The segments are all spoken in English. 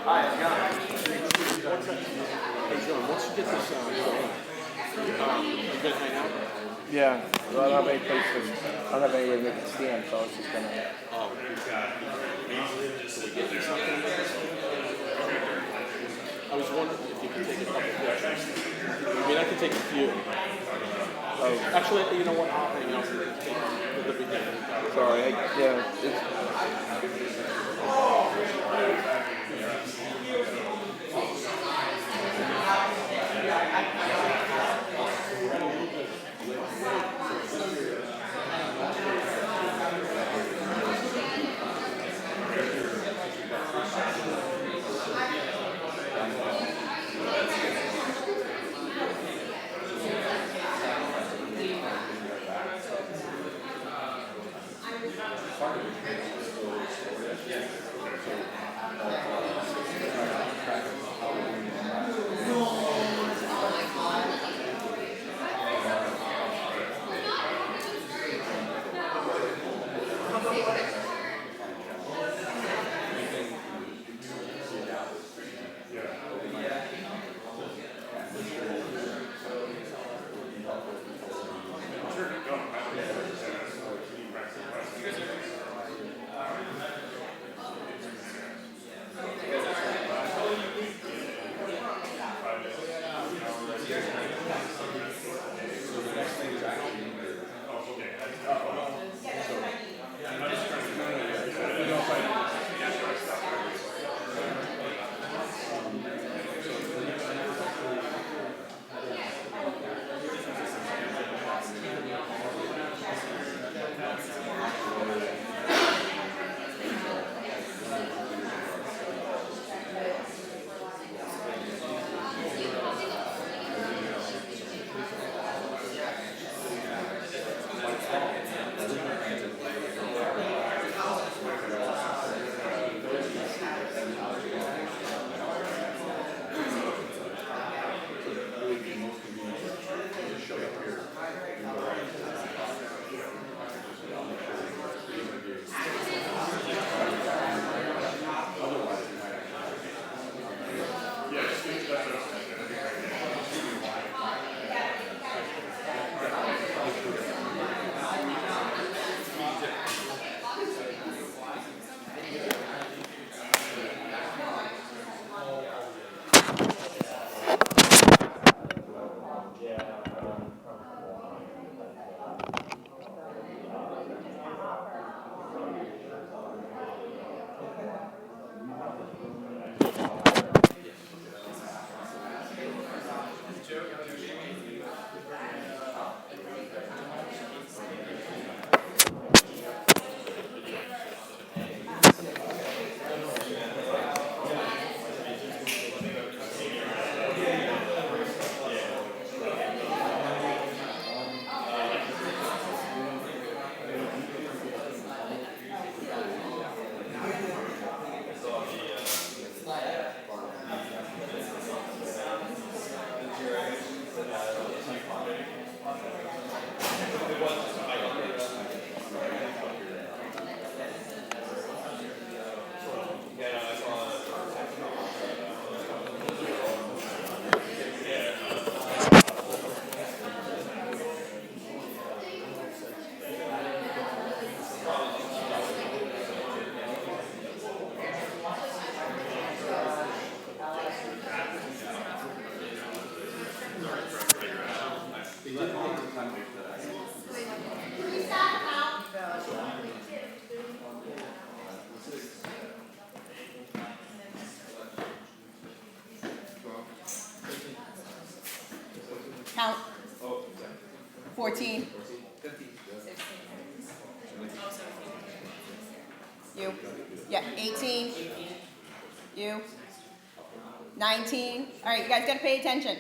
Hi, how's it going? Hey, John, once you get this going, you gonna hang out? Yeah, well, I don't have any place to, I don't have anywhere to make it stand, so I was just gonna. Oh, I was wondering if you could take a couple pictures. I mean, I can take a few. Oh, Actually, you know what? I'll hang out and take the beginning. sorry. Yeah, it's. Count. 14. You. Yeah, 18. You. 19. All right, you guys gotta pay attention.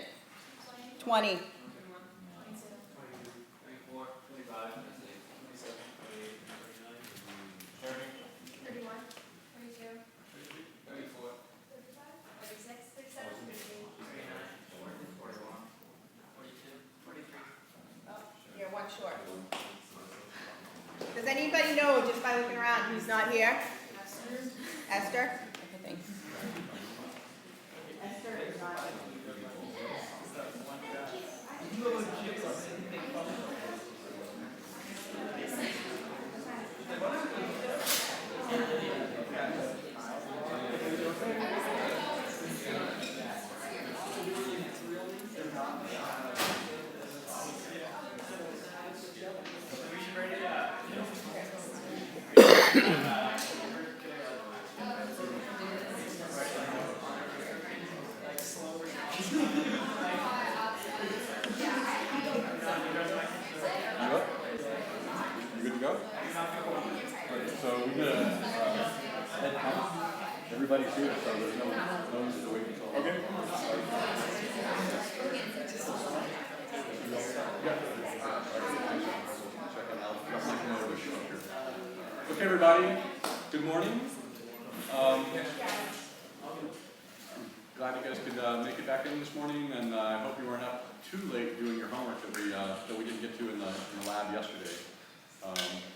20. 1 short. Does anybody know, just by looking around, who's not here? Esther? Okay, thanks. You up? You good to go? Alright, so we're gonna head count. Everybody's here, so there's no need to wait until. Okay. Okay, everybody. Good morning. Glad you guys could make it back in this morning, and I hope you weren't up too late doing your homework that we didn't get to in the lab yesterday.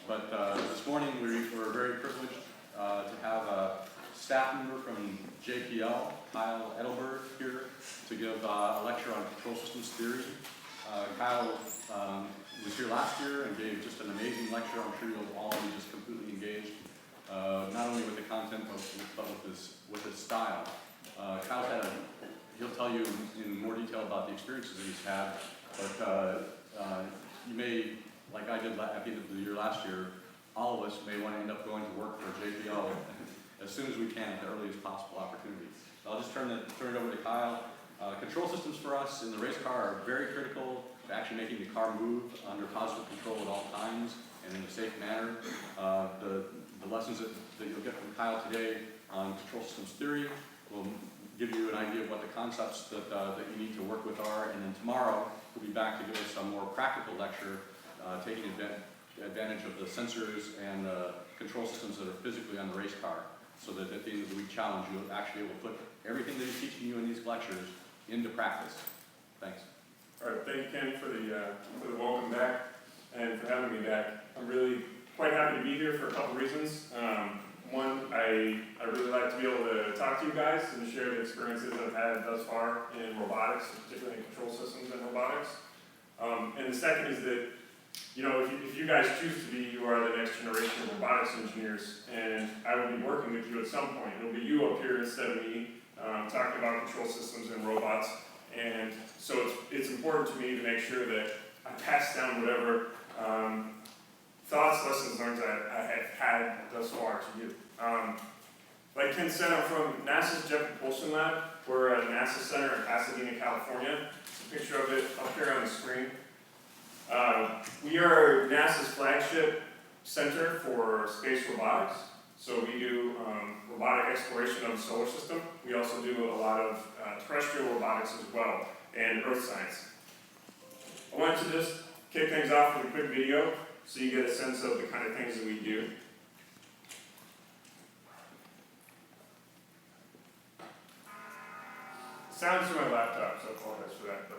But this morning we were very privileged to have a staff member from JPL, Kyle Edelberg, here to give a lecture on control systems theory. Kyle was here last year and gave just an amazing lecture. I'm sure you'll all be just completely engaged, not only with the content but with his style. Kyle's he'll tell you in more detail about the experiences that he's had, but you may, like I did at the end of the year last year, all of us may want to end up going to work for JPL as soon as we can at the earliest possible opportunity. So I'll just turn it over to Kyle. Control systems for us in the race car are very critical to actually making the car move under positive control at all times and in a safe manner. The lessons that you'll get from Kyle today on control systems theory will give you an idea of what the concepts that you need to work with are, and then tomorrow we'll be back to give us some more practical lecture, taking advantage of the sensors and control systems that are physically on the race car, so that at the end of the week challenge, you'll actually be able to put everything that he's teaching you in these lectures into practice. Thanks. All right, thank you, Ken, for the welcome back and for having me back. I'm really quite happy to be here for a couple reasons. One, I really like to be able to talk to you guys and share the experiences I've had thus far in robotics, particularly in control systems and robotics. And the second is that, you know, if you guys choose to be, you are the next generation of robotics engineers, and I will be working with you at some point. It'll be you up here instead of me, talking about control systems and robots. And so it's important to me to make sure that I pass down whatever thoughts, lessons learned I have had thus far to you. Like Ken said, I'm from NASA's Jet Propulsion Lab. We're at NASA Center in Pasadena, California. It's a picture of it up here on the screen. We are NASA's flagship center for space robotics. So we do robotic exploration of the solar system. We also do a lot of terrestrial robotics as well, and earth science. I wanted to just kick things off with a quick video so you get a sense of the kind of things that we do. Sounds to my laptop, so I apologize for that. But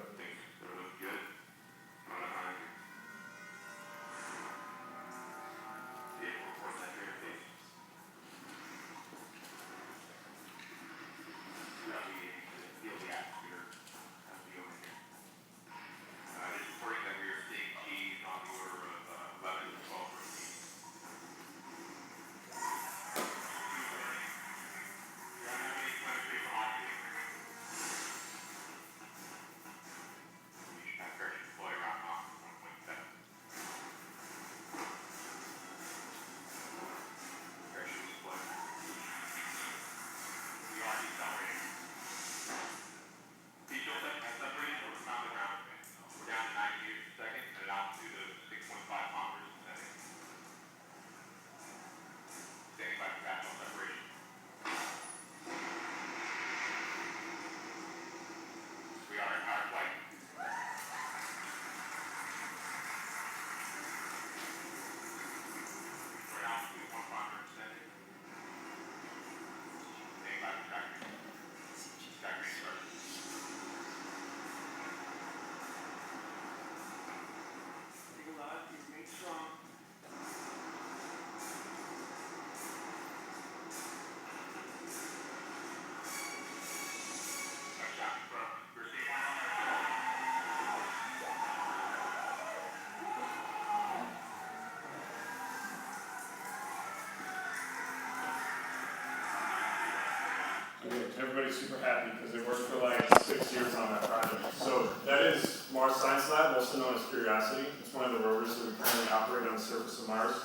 everybody's super happy because they worked for like 6 years on that project. So that is Mars Science Lab, also known as Curiosity. It's one of the rovers that we currently operate on the surface of Mars.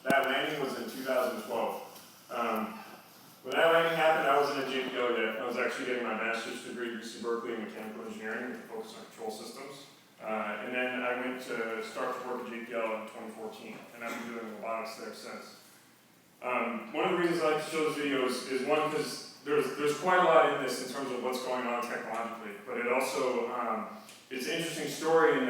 That landing was in 2012. When that landing happened, I wasn't at JPL yet. I was actually getting my master's degree at UC Berkeley in mechanical engineering with a focus on control systems. And then I went to start to work at JPL in 2014, and I've been doing robotics there since. One of the reasons I like to show this video is one, because there's quite a lot in this in terms of what's going on technologically, but it also, it's an interesting story in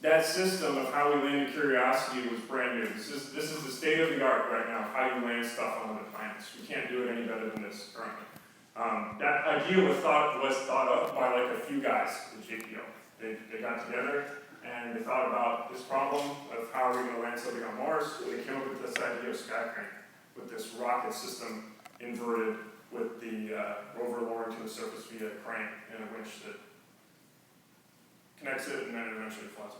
that system of how we landed Curiosity was brand new. This is the state of the art right now, how you land stuff on other planets. We can't do it any better than this currently. That idea was thought of by like a few guys at JPL. They got together and they thought about this problem of how are we going to land something on Mars, and they came up with this idea of sky crane, with this rocket system inverted with the rover lowering to the surface via a crane and a winch that connects it and then eventually flies away.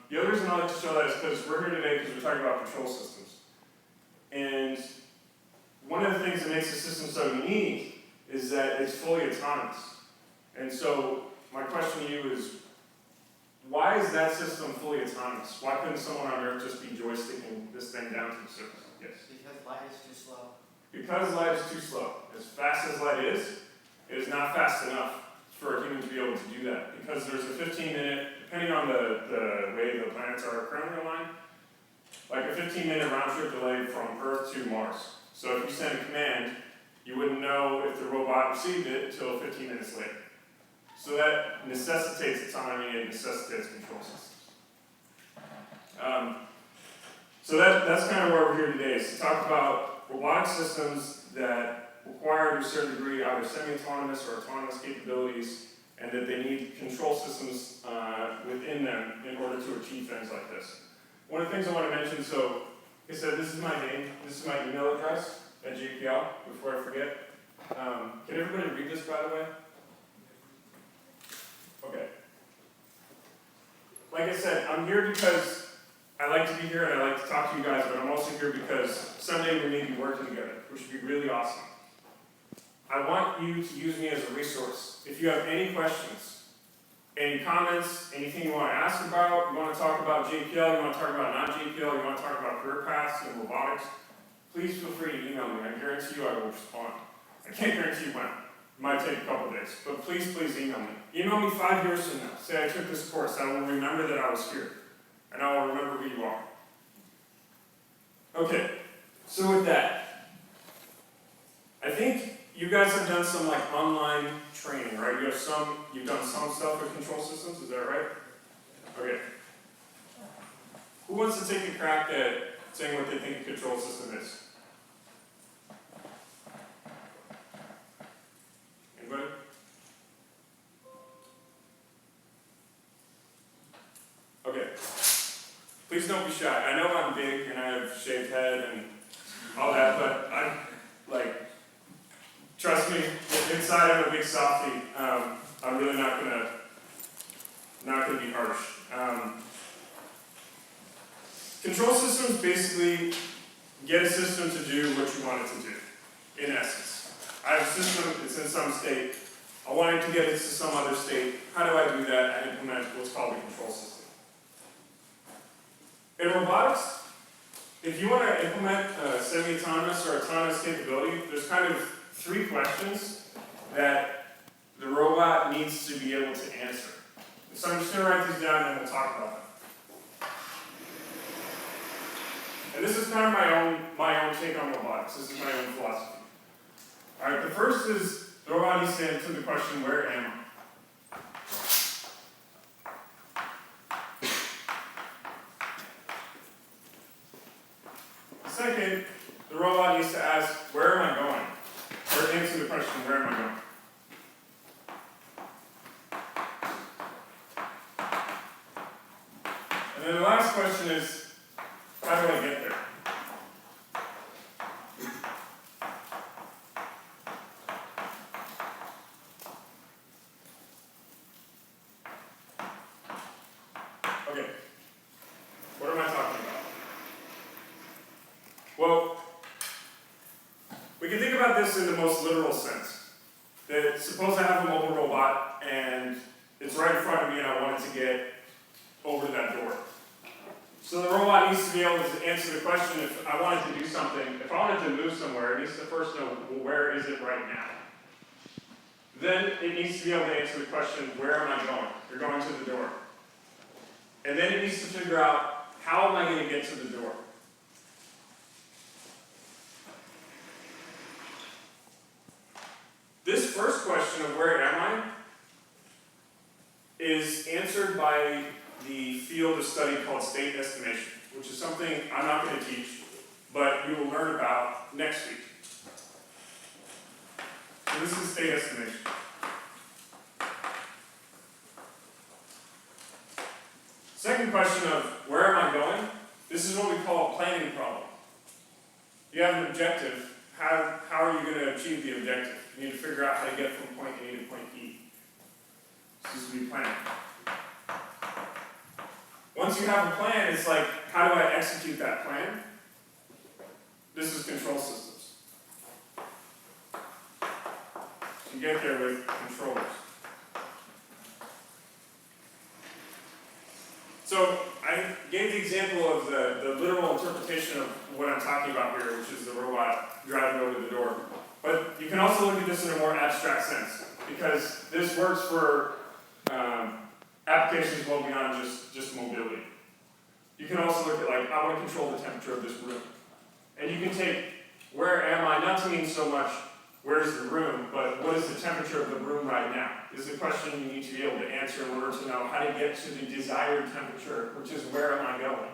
The other reason I like to show that is because we're here today because we're talking about control systems. And one of the things that makes the system so unique is that it's fully autonomous. And so my question to you is, why is that system fully autonomous? Why couldn't someone on Earth just be joysticking this thing down to the surface? Yes? Because light is too slow. Because light is too slow. As fast as light is, it is not fast enough for a human to be able to do that. Because there's a 15-minute, depending on the way the planets are currently aligned, like a 15-minute round-trip delay from Earth to Mars. So if you send a command, you wouldn't know if the robot received it until 15 minutes later. So that necessitates autonomy and necessitates control systems. So that's kind of why we're here today, is to talk about robotic systems that require to a certain degree either semi-autonomous or autonomous capabilities, and that they need control systems within them in order to achieve things like this. One of the things I want to mention, so like I said, this is my name, this is my email address at JPL, before I forget. Can everybody read this, by the way? Okay. Like I said, I'm here because I like to be here and I like to talk to you guys, but I'm also here because someday we may be working together, which would be really awesome. I want you to use me as a resource. If you have any questions, any comments, anything you want to ask about, you want to talk about JPL, you want to talk about non-JPL, you want to talk about career paths and robotics, please feel free to email me. I guarantee you I will respond. I can't guarantee you when. It might take a couple days, but please email me. Email me 5 years from now. Say I took this course. I will remember that I was here, and I will remember who you are. Okay, so with that, I think you guys have done some like online training, right? You've done some stuff with control systems, is that right? Okay. Who wants to take a crack at saying what they think a control system is? Anybody? Okay. Please don't be shy. I know I'm big and I have shaved head and all that, but I'm like, trust me, inside I'm a big softie. I'm really not gonna be harsh. Control systems basically get a system to do what you want it to do, in essence. I have a system, it's in some state. I want it to get it to some other state. How do I do that? I implement what's called a control system. In robotics, if you want to implement a semi-autonomous or autonomous capability, there's kind of 3 questions that the robot needs to be able to answer. So I'm just going to write these down and we'll talk about them. And this is kind of my own take on robotics. This is my own philosophy. Alright, the first is the robot needs to answer the question, where am I? Second, the robot needs to ask, where am I going? Or answer the question, where am I going? And then the last question is, how do I get there? Okay, what am I talking about? Well, we can think about this in the most literal sense. That suppose I have a mobile robot and it's right in front of me and I want it to get over to that door. So the robot needs to be able to answer the question if I wanted to do something, if I wanted to move somewhere, it needs to first know, well, where is it right now? Then it needs to be able to answer the question, where am I going? You're going to the door. And then it needs to figure out, how am I going to get to the door? This first question of where am I is answered by the field of study called state estimation, which is something I'm not going to teach, but you will learn about next week. So this is state estimation. Second question of where am I going? This is what we call a planning problem. You have an objective. How are you going to achieve the objective? You need to figure out how to get from point A to point B. This is what we plan. Once you have a plan, it's like, how do I execute that plan? This is control systems. You get there with controllers. So I gave the example of the literal interpretation of what I'm talking about here, which is the robot driving over the door. But you can also look at this in a more abstract sense, because this works for applications well beyond just mobility. You can also look at, like, I want to control the temperature of this room. And you can take, where am I, not to mean so much, where's the room, but what is the temperature of the room right now? This is a question you need to be able to answer in order to know how to get to the desired temperature, which is where am I going?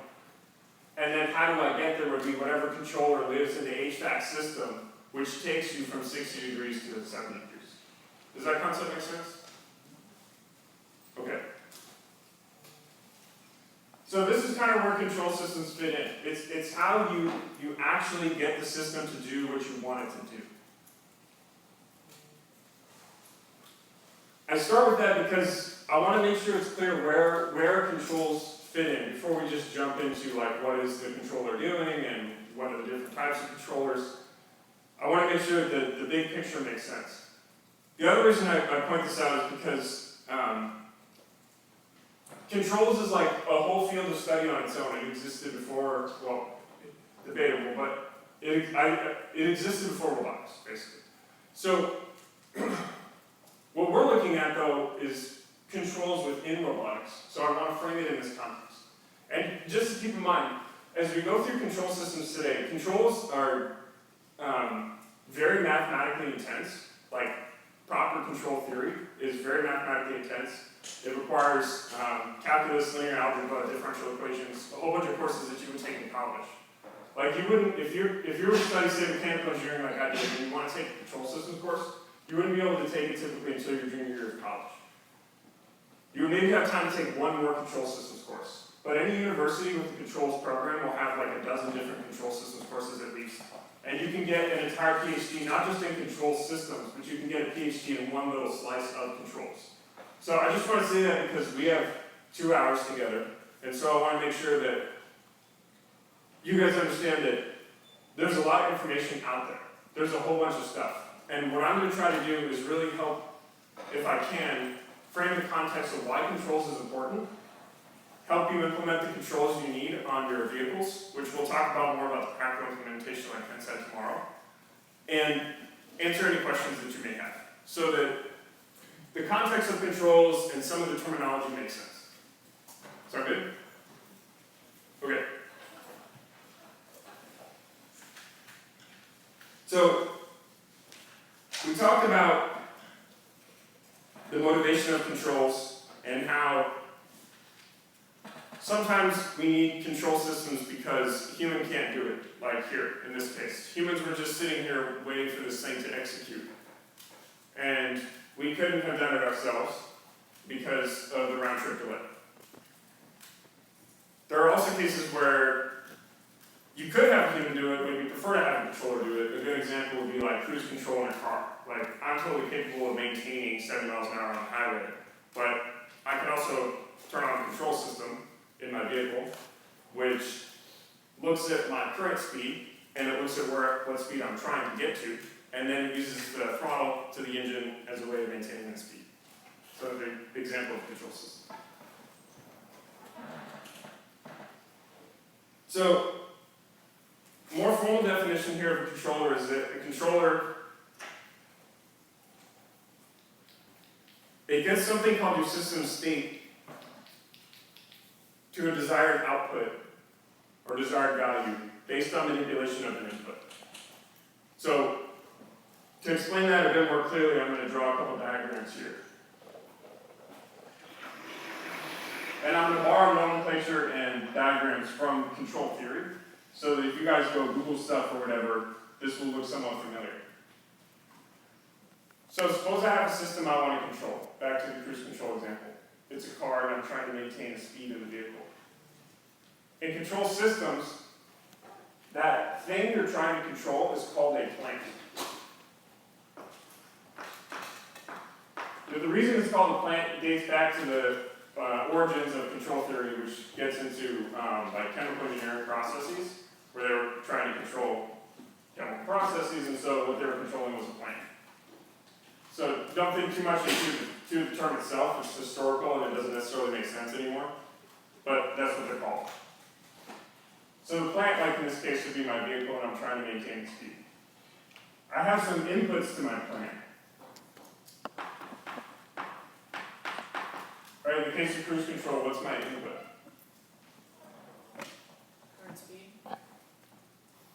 And then how do I get there would be whatever controller lives in the HVAC system, which takes you from 60 degrees to 70 degrees. Does that concept make sense? Okay. So this is kind of where control systems fit in. It's how you actually get the system to do what you want it to do. I start with that because I want to make sure it's clear where controls fit in before we just jump into, like, what is the controller doing and what are the different types of controllers. I want to make sure that the big picture makes sense. The other reason I point this out is because controls is like a whole field of study on its own. It existed before, well, debatable, but it existed before robotics, basically. So what we're looking at, though, is controls within robotics. So I want to frame it in this context. And just to keep in mind, as we go through control systems today, controls are very mathematically intense. Like, proper control theory is very mathematically intense. It requires calculus, linear algebra, differential equations, a whole bunch of courses that you would take in college. Like, you wouldn't, if you were to study, say, mechanical engineering like I did, and you want to take a control systems course, you wouldn't be able to take it typically until your junior year of college. You would maybe have time to take one more control systems course. But any university with the controls program will have like a dozen different control systems courses at least. And you can get an entire PhD, not just in control systems, but you can get a PhD in one little slice of controls. So I just want to say that because we have 2 hours together, and so I want to make sure that you guys understand that there's a lot of information out there. There's a whole bunch of stuff. And what I'm going to try to do is really help, if I can, frame the context of why controls is important, help you implement the controls you need on your vehicles, which we'll talk about more about the practical implementation, like Ken said, tomorrow, and answer any questions that you may have, so that the context of controls and some of the terminology makes sense. Sound good? Okay. So, we talked about the motivation of controls and how sometimes we need control systems because human can't do it, like here, in this case. Humans were just sitting here waiting for this thing to execute. And we couldn't have done it ourselves because of the round-trip delay. There are also cases where you could have a human do it, but we prefer to have a controller do it. A good example would be like cruise control in a car. Like, I'm totally capable of maintaining 70 miles an hour on the highway, but I can also turn on a control system in my vehicle, which looks at my current speed, and it looks at what speed I'm trying to get to, and then it uses the throttle to the engine as a way of maintaining that speed. So the example of control system. So, more formal definition here of a controller is that a controller, it gets something called your system state to a desired output or desired value based on manipulation of an input. So, to explain that a bit more clearly, I'm going to draw a couple diagrams here. And I'm going to borrow nomenclature and diagrams from control theory, so that if you guys go Google stuff or whatever, this will look somewhat familiar. So suppose I have a system I want to control. Back to the cruise control example. It's a car and I'm trying to maintain the speed of the vehicle. In control systems, that thing you're trying to control is called a plant. Now, the reason it's called a plant dates back to the origins of control theory, which gets into like chemical engineering processes, where they were trying to control chemical processes, and so what they were controlling was a plant. So don't think too much into the term itself. It's historical and it doesn't necessarily make sense anymore, but that's what they're called. So the plant, like in this case, would be my vehicle, and I'm trying to maintain the speed. I have some inputs to my plant. Right, in the case of cruise control, what's my input? Current speed.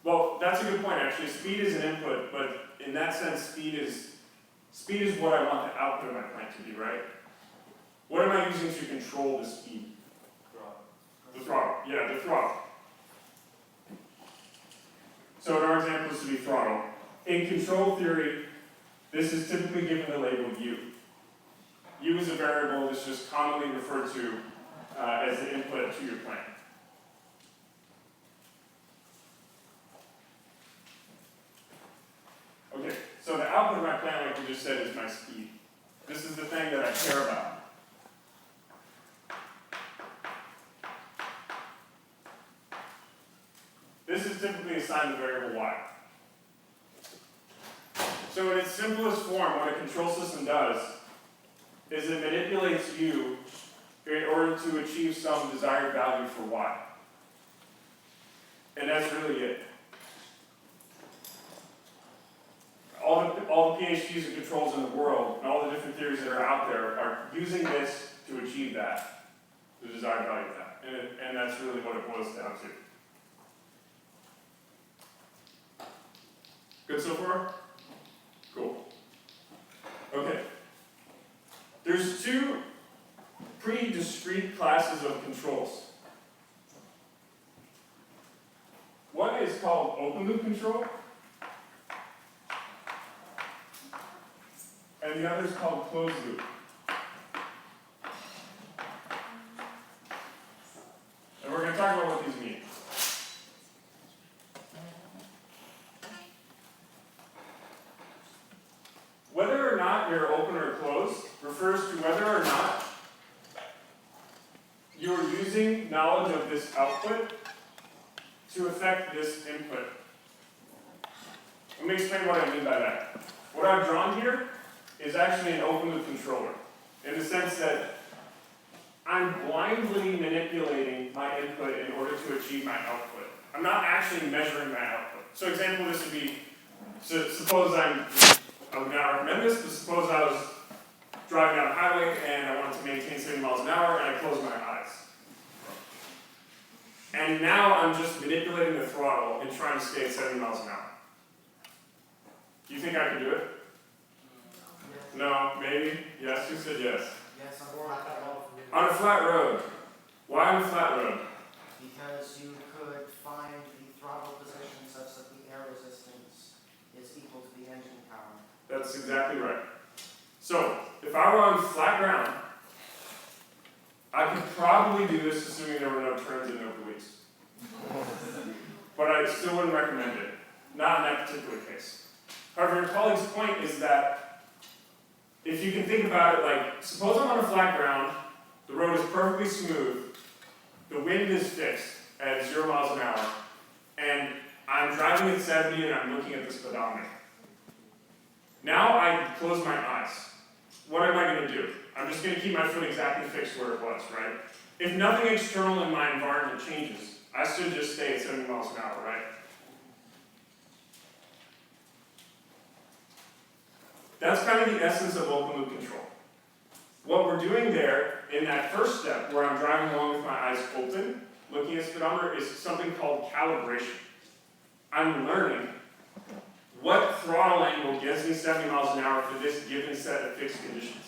Well, that's a good point, actually. Speed is an input, but in that sense, speed is what I want the output of my plant to be, right? What am I using to control the speed? The throttle. Yeah, the throttle. So in our example, this would be throttle. In control theory, this is typically given the label U. U is a variable that's just commonly referred to as the input to your plant. Okay, so the output of my plant, like we just said, is my speed. This is the thing that I care about. This is typically assigned the variable y. So in its simplest form, what a control system does is it manipulates u in order to achieve some desired value for y. And that's really it. All the PhDs and controls in the world, and all the different theories that are out there, are using this to achieve that, the desired value of that. And that's really what it boils down to. Good so far? Cool. Okay. There's two pretty discrete classes of controls. One is called open loop control, and the other is called closed loop. And we're going to talk about what these mean. Whether or not you're open or closed refers to whether or not you're using knowledge of this output to affect this input. Let me explain what I mean by that. What I've drawn here is actually an open loop controller, in the sense that I'm blindly manipulating my input in order to achieve my output. I'm not actually measuring my output. So example, this would be, so suppose I would not recommend this, but suppose I was driving down a highway and I wanted to maintain 70 miles an hour and I closed my eyes. And now I'm just manipulating the throttle and trying to stay at 70 miles an hour. Do you think I could do it? No, maybe? Yes, who said yes? Yes, on a flat road. On a flat road. Why on a flat road? Because you could find the throttle position such that the air resistance is equal to the engine power. That's exactly right. So, if I were on flat ground, I could probably do this assuming there were no turns and no buoys. But I still wouldn't recommend it. Not in that particular case. However, your colleague's point is that if you can think about it like, suppose I'm on a flat ground, the road is perfectly smooth, the wind is fixed at 0 miles an hour, and I'm driving at 70 and I'm looking at the speedometer. Now I close my eyes. What am I going to do? I'm just going to keep my foot exactly fixed where it was, right? If nothing external in my environment changes, I should just stay at 70 miles an hour, right? That's kind of the essence of open loop control. What we're doing there in that first step, where I'm driving along with my eyes open, looking at speedometer, is something called calibration. I'm learning what throttle angle gets me 70 miles an hour for this given set of fixed conditions.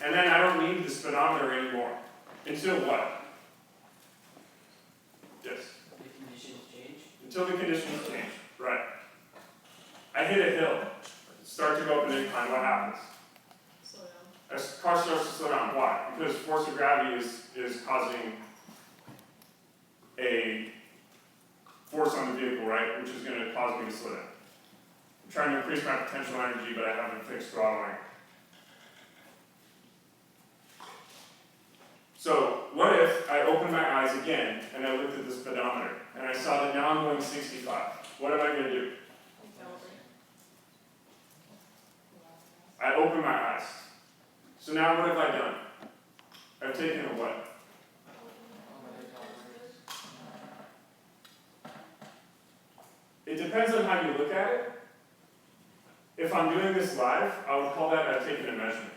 And then I don't need the speedometer anymore. Until what? Yes? The conditions change. Until the conditions change. Right. I hit a hill. Start to go up an incline. What happens? Slow down. A car starts to slow down. Why? Because force of gravity is causing a force on the vehicle, right? Which is going to cause me to slow down. I'm trying to increase my potential energy, but I haven't fixed throttling. So, what if I opened my eyes again and I looked at the speedometer and I saw that now I'm going 65? What am I going to do? I open my eyes. So now what have I done? I've taken a what? It depends on how you look at it. If I'm doing this live, I would call that I've taken a measurement.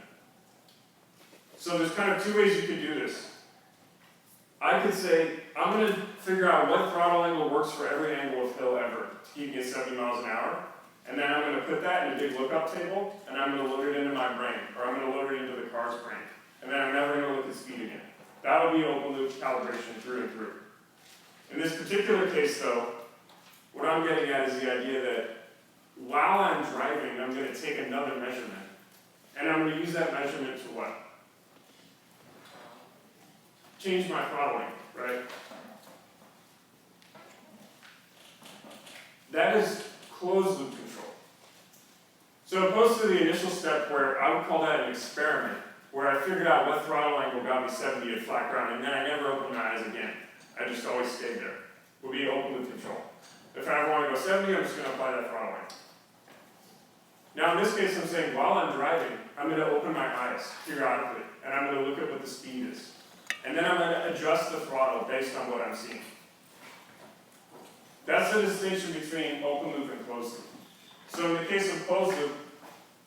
So there's kind of two ways you could do this. I could say, I'm going to figure out what throttle angle works for every angle of hill ever to keep me at 70 miles an hour. And then I'm going to put that in a big lookup table, and I'm going to load it into my brain, or I'm going to load it into the car's brain. And then I'm never going to look at speed again. That would be open loop calibration through and through. In this particular case, though, what I'm getting at is the idea that while I'm driving, I'm going to take another measurement. And I'm going to use that measurement to what? Change my throttling, right? That is closed loop control. So opposed to the initial step where I would call that an experiment, where I figured out what throttle angle got me 70 at flat ground, and then I never opened my eyes again. I just always stayed there. Would be open loop control. If I ever want to go 70, I'm just going to apply that throttle angle. Now in this case, I'm saying while I'm driving, I'm going to open my eyes periodically, and I'm going to look at what the speed is. And then I'm going to adjust the throttle based on what I'm seeing. That's the distinction between open loop and closed loop. So in the case of closed loop,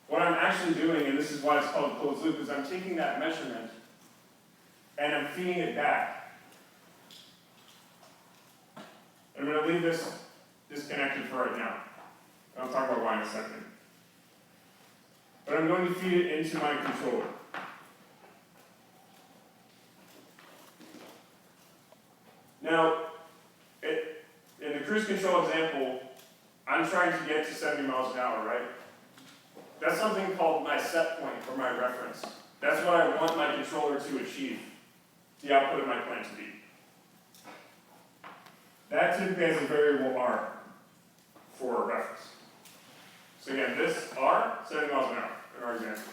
what I'm actually doing, and this is why it's called closed loop, is I'm taking that measurement and I'm feeding it back. I'm going to leave this disconnected for right now. I'll talk about why in a second. But I'm going to feed it into my controller. Now, in the cruise control example, I'm trying to get to 70 miles an hour, right? That's something called my set point or my reference. That's what I want my controller to achieve, the output of my plan to be. That typically has a variable R for reference. So again, this R, 70 miles an hour in our example.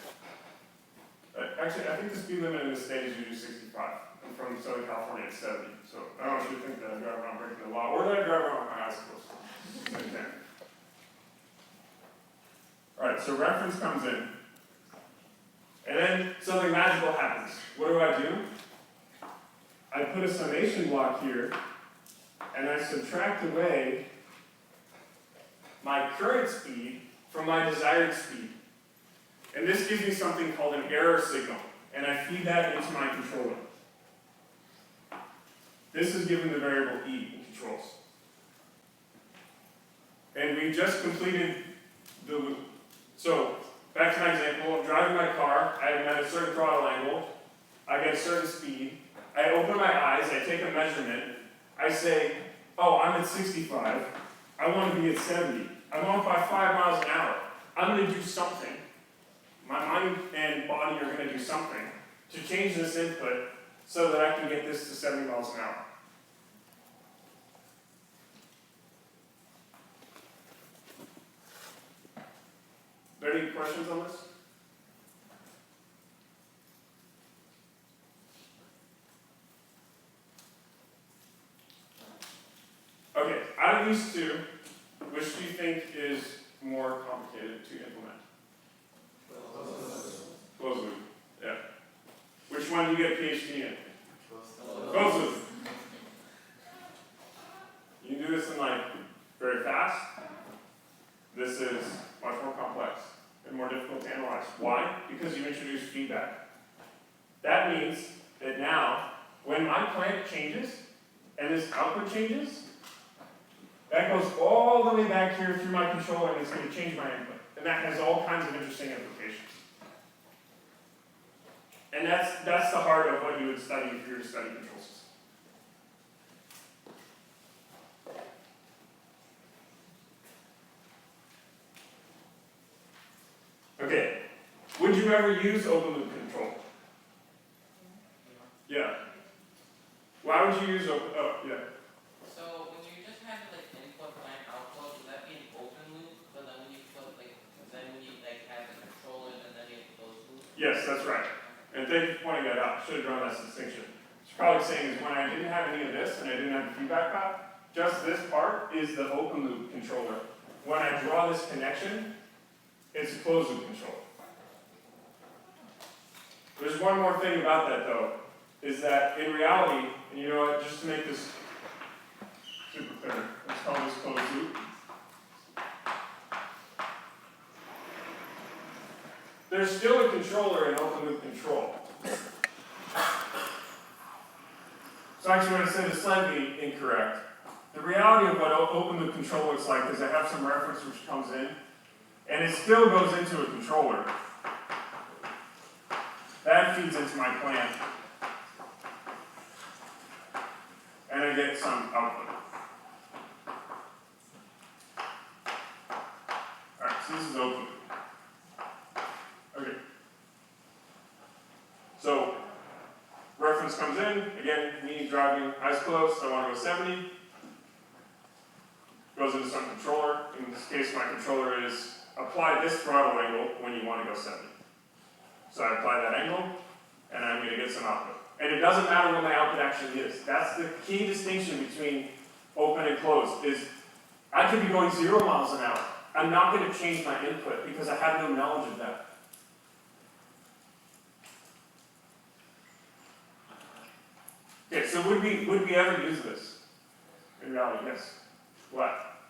Actually, I think the speed limit in this state is usually 65. I'm from Southern California, it's 70. So I don't want you to think that I drive around breaking the law, or that I drive around with my eyes closed. Same thing. Alright, so reference comes in. And then something magical happens. What do? I put a summation block here, and I subtract away my current speed from my desired speed. And this gives me something called an error signal, and I feed that into my controller. This is given the variable E in controls. And we just completed the loop. So, back to my example, I'm driving my car, I'm at a certain throttle angle, I get a certain speed, I open my eyes, I take a measurement, I say, oh, I'm at 65, I want to be at 70, I'm off by 5 miles an hour, I'm going to do something. My mind and body are going to do something to change this input so that I can get this to 70 miles an hour. Are there any questions on this? Okay, out of these two, which do you think is more complicated to implement? Closed loop, yeah. Which one do you get a PhD in? Closed loop. more difficult to analyze. Why? Because you introduce feedback. That means that now, when my plant changes, and this output changes, that goes all the way back here through my controller and it's going to change my input. And that has all kinds of interesting implications. And that's the heart of what you would study if you were to study control systems. Okay, would you ever use open loop control? Yeah. Why would you use open, yeah. So when you just had like input and output, would that be an open loop? But then when you put like, then when you like have the controller and then you have closed loop? Yes, that's right. And thank you for pointing that out. Should have drawn that distinction. It's probably saying is when I didn't have any of this and I didn't have the feedback path, just this part is the open loop controller. When I draw this connection, it's a closed loop controller. There's one more thing about that though, is that in reality, and you know what, just to make this super clear, let's call this closed loop. There's still a controller in open loop control. So actually what I said is slightly incorrect. The reality of what open loop control looks like is I have some reference which comes in, and it still goes into a controller. That feeds into my plant. And I get some output. Alright, so this is open. Okay. So, reference comes in, again, me driving eyes closed, I want to go 70. Goes into some controller. In this case, my controller is apply this throttle angle when you want to go 70. So I apply that angle, and I'm going to get some output. And it doesn't matter what my output actually is. That's the key distinction between open and closed, is I could be going 0 miles an hour. I'm not going to change my input because I have no knowledge of that. Okay, so would we ever use this? In reality, yes. What?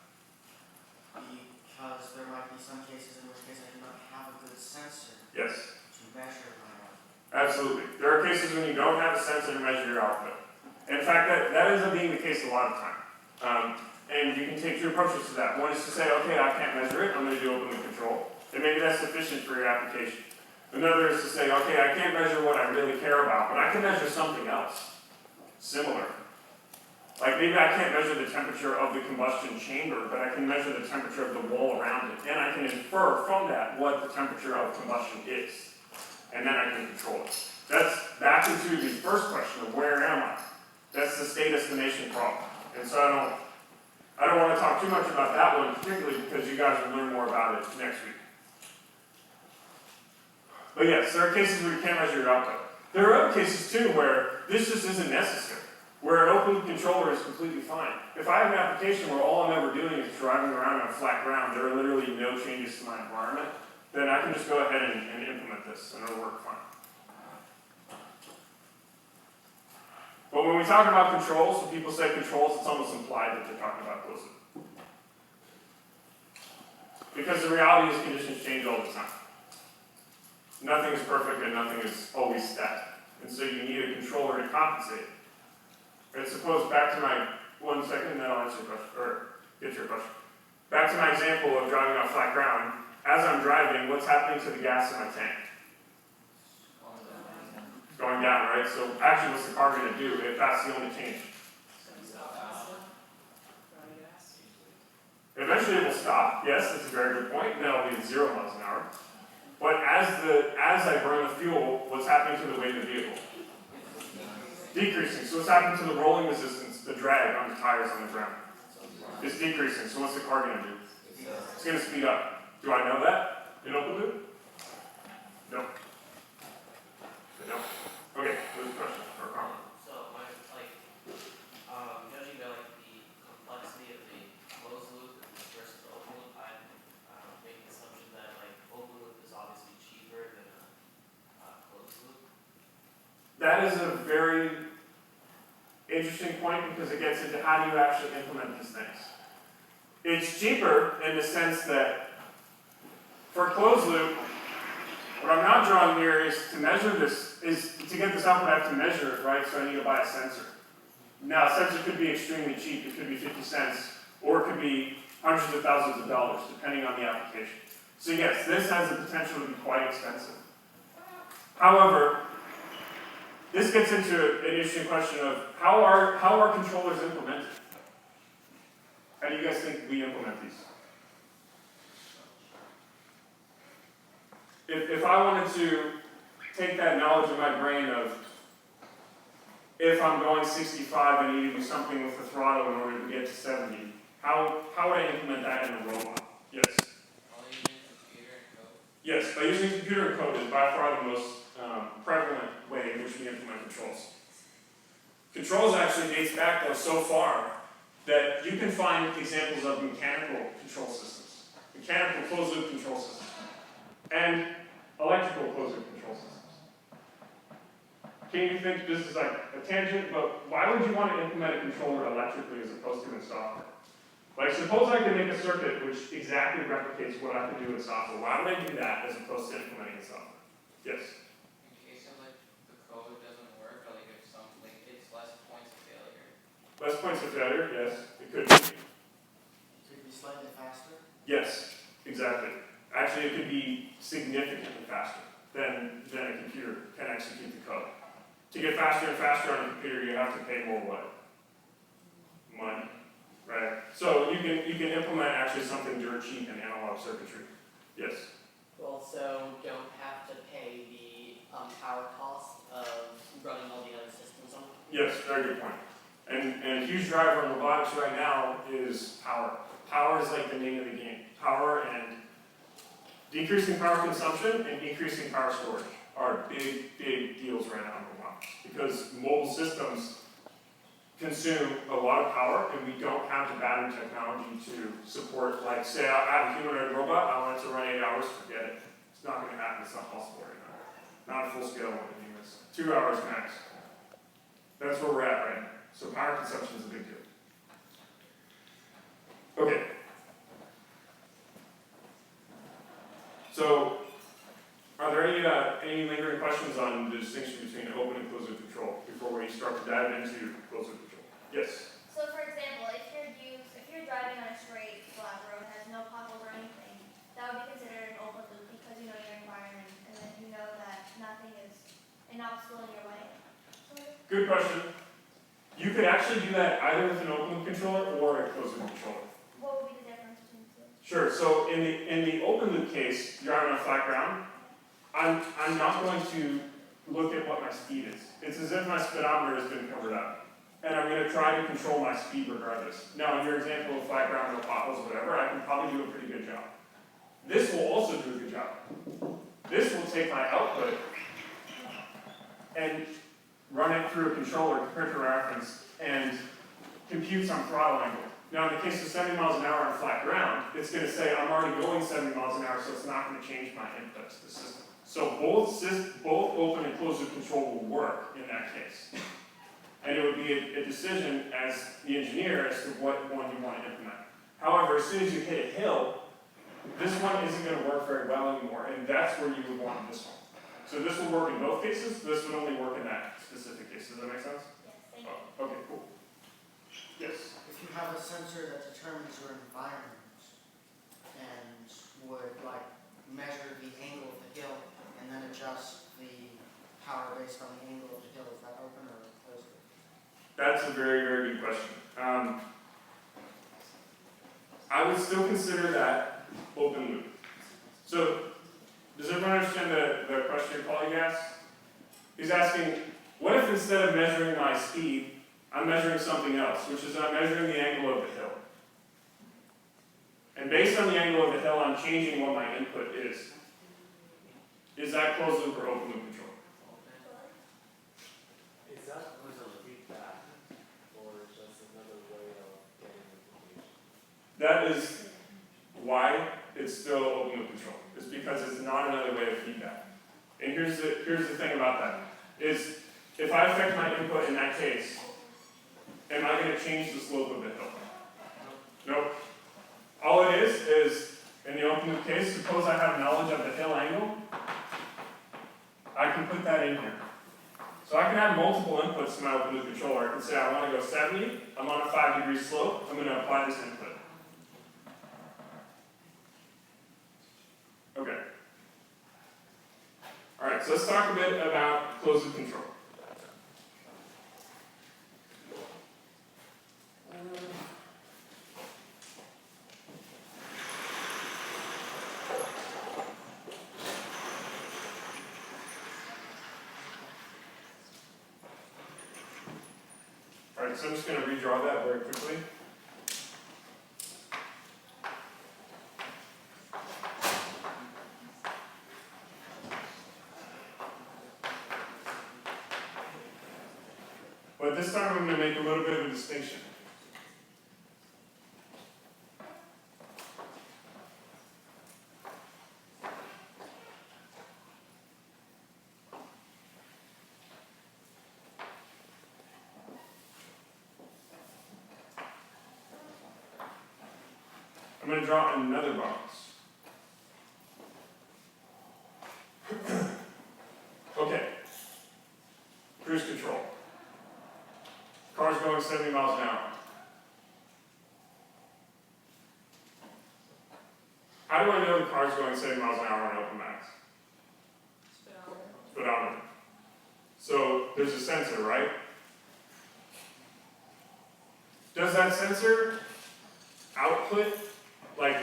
Because there might be some cases in which case I do not have a good sensor Yes. to measure my output. Absolutely. There are cases when you don't have a sensor to measure your output. In fact, that ends up being the case a lot of time. And you can take two approaches to that. One is to say, okay, I can't measure it, I'm going to do open loop control. And maybe that's sufficient for your application. Another is to say, okay, I can't measure what I really care about, but I can measure something else. Similar. Like maybe I can't measure the temperature of the combustion chamber, but I can measure the temperature of the wall around it. And I can infer from that what the temperature of combustion is. And then I can control it. That's back into the first question of where am I? That's the state estimation problem. And so I don't want to talk too much about that one, particularly because you guys will learn more about it next week. But yes, there are cases where you can't measure your output. There are other cases too where this just isn't necessary, where an open loop controller is completely fine. If I have an application where all I'm ever doing is driving around on flat ground, there are literally no changes to my environment, then I can just go ahead and implement this and it'll work fine. But when we talk about controls, when people say controls, it's almost implied that they're talking about closed loop. Because the reality is conditions change all the time. Nothing is perfect and nothing is always static. And so you need a controller to compensate. And suppose, back to my, 1 second, and then I'll answer your question, or get your question. Back to my example of driving on flat ground. As I'm driving, what's happening to the gas in my tank? It's going down, right? So actually, what's the car going to do if that's the only change? Eventually it will stop. Yes, that's a very good point. And then it'll be at 0 miles an hour. But as I burn the fuel, what's happening to the weight of the vehicle? Decreasing. So what's happening to the rolling resistance, the drag on the tires on the ground? It's decreasing. So what's the car going to do? It's going to speed up. Do I know that in open loop? No. No. Okay, what's the question or comment? So, judging by the complexity of the closed loop versus the open loop, I make the assumption that open loop is obviously cheaper than a closed loop. That is a very interesting point because it gets into how do you actually implement these things. It's cheaper in the sense that for closed loop, What I'm not drawing here is to measure this, is to get this output I have to measure it, right? So I need to buy a sensor. Now, a sensor could be extremely cheap. It could be 50 cents, or it could be hundreds of thousands of dollars, depending on the application. So yes, this has the potential to be quite expensive. However, this gets into an interesting question of how are controllers implemented? How do you guys think we implement these? If I wanted to take that knowledge in my brain of if I'm going 65, I need to do something with the throttle in order to get to 70, how would I implement that in a robot? Yes? Yes, by using computer and code is by far the most prevalent way in which we implement controls. Controls actually dates back though so far that you can find examples of mechanical control systems, mechanical closed-loop control systems, and electrical closed-loop control systems. Can you think this is like a tangent, but why would you want to implement a controller electrically as opposed to in software? Like suppose I could make a circuit which exactly replicates what I could do in software. Why would I do that as opposed to implementing in software? Yes? In case of like the code doesn't work, or like if something, like it's less points of failure. Less points of failure, yes, it could be. Could be slightly faster. Yes, exactly. Actually, it could be significantly faster than a computer can execute the code. To get faster and faster on a computer, you have to pay more what? Money, right? So you can implement actually something dirt cheap in analog circuitry. Yes? You also don't have to pay the power cost of running all the other systems on it. Yes, very good point. And a huge driver in robotics right now is power. Power is like the name of the game. Power and decreasing power consumption and increasing power storage are big deals right now in robotics. Because mobile systems consume a lot of power, and we don't have the battery technology to support, like, say, I have a humanoid robot, I want it to run 8 hours, forget it. It's not going to happen, it's not possible right now. Not a full scale one, anyways. 2 hours max. That's where we're at right now. So power consumption is a big deal. Okay. So, are there any lingering questions on the distinction between open and closed loop control before we start to dive into closed loop control? Yes? So for example, if you're driving on a straight flat road that has no potholes or anything, that would be considered an open loop because you know your environment and then you know that nothing is an obstacle in your way. Good question. You could actually do that either with an open loop controller or a closed loop controller. What would be the difference between the two? Sure. So in the open loop case, driving on flat ground, I'm not going to look at what my speed is. It's as if my speedometer has been covered up. And I'm going to try to control my speed regardless. Now, in your example of flat ground, no potholes, whatever, I can probably do a pretty good job. This will also do a good job. This will take my output and run it through a controller, comparator reference, and compute some throttle angle. Now, in the case of 70 miles an hour on flat ground, it's going to say I'm already going 70 miles an hour, so it's not going to change my input to the system. So both open and closed loop control will work in that case. And it would be a decision as the engineer as to what one you want to implement. However, as soon as you hit a hill, this one isn't going to work very well anymore, and that's where you would want this one. So this will work in both cases, this would only work in that specific case. Does that make sense? Yes, thank you. Oh, okay, cool. Yes? If you have a sensor that determines your environment and would like measure the angle of the hill and then adjust the power based on the angle of the hill, is that open or closed? That's a very, very good question. I would still consider that open loop. So, does everyone understand the question your colleague asked? He's asking, what if instead of measuring my speed, I'm measuring something else, which is I'm measuring the angle of the hill. And based on the angle of the hill, I'm changing what my input is. Is that closed loop or open loop control? Is that feedback, or just another way of getting information? That is why it's still open loop control. It's because it's not another way of feedback. And here's the thing about that, is if I affect my input in that case, am I going to change the slope of the hill? Nope. All it is in the open loop case, suppose I have knowledge of the hill angle, can put that in here. So I can have multiple inputs to my open loop controller. I can say I want to go 70, I'm on a 5-degree slope, I'm going to apply this input. Okay. Alright, so let's talk a bit about closed loop control. Alright, so I'm just going to redraw that very quickly. But this time I'm going to make a little bit of a distinction. I'm going to draw another box. Okay. Cruise control. Car's going 70 miles an hour. How do I know the car's going 70 miles an hour on open max? Speedometer. So there's a sensor, right? Does that sensor output, like,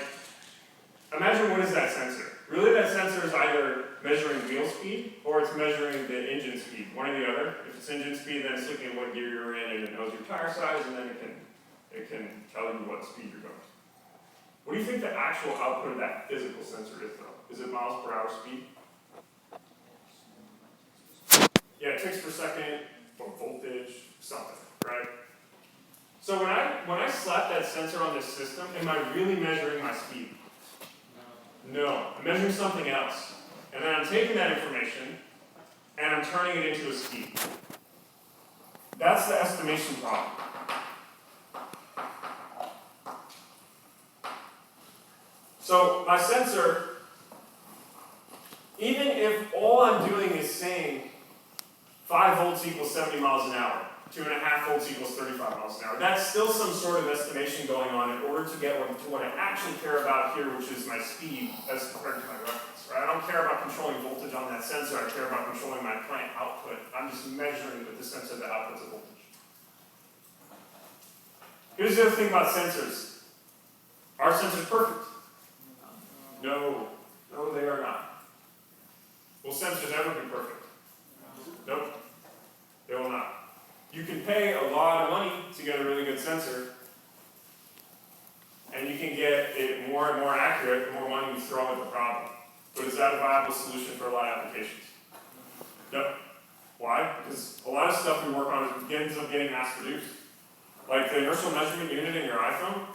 imagine what is that sensor? Really that sensor is either measuring wheel speed or it's measuring the engine speed, one or the other. If it's engine speed, then it's looking at what gear you're in and it knows your tire size and then it can tell you what speed you're going. What do you think the actual output of that physical sensor is though? Is it miles per hour speed? Yeah, ticks per second, or voltage, something, right? So when I slap that sensor on this system, am I really measuring my speed? No, I'm measuring something else. And then I'm taking that information and I'm turning it into a speed. That's the estimation problem. So my sensor, even if all I'm doing is saying 5 volts equals 70 miles an hour, 2.5 volts equals 35 miles an hour. That's still some sort of estimation going on in order to get to what I actually care about here, which is my speed as compared to my reference. Right? I don't care about controlling voltage on that sensor. I care about controlling my plant output. I'm just measuring with the sensor the outputs of voltage. Here's the other thing about sensors. Are sensors perfect? No. No, they are not. Will sensors ever be perfect? Nope. They will not. You can pay a lot of money to get a really good sensor, and you can get it more and more accurate the more money you throw at the problem. But is that a viable solution for a lot of applications? No. Why? Because a lot of stuff we work on ends up getting mass produced. Like the inertial measurement unit in your iPhone.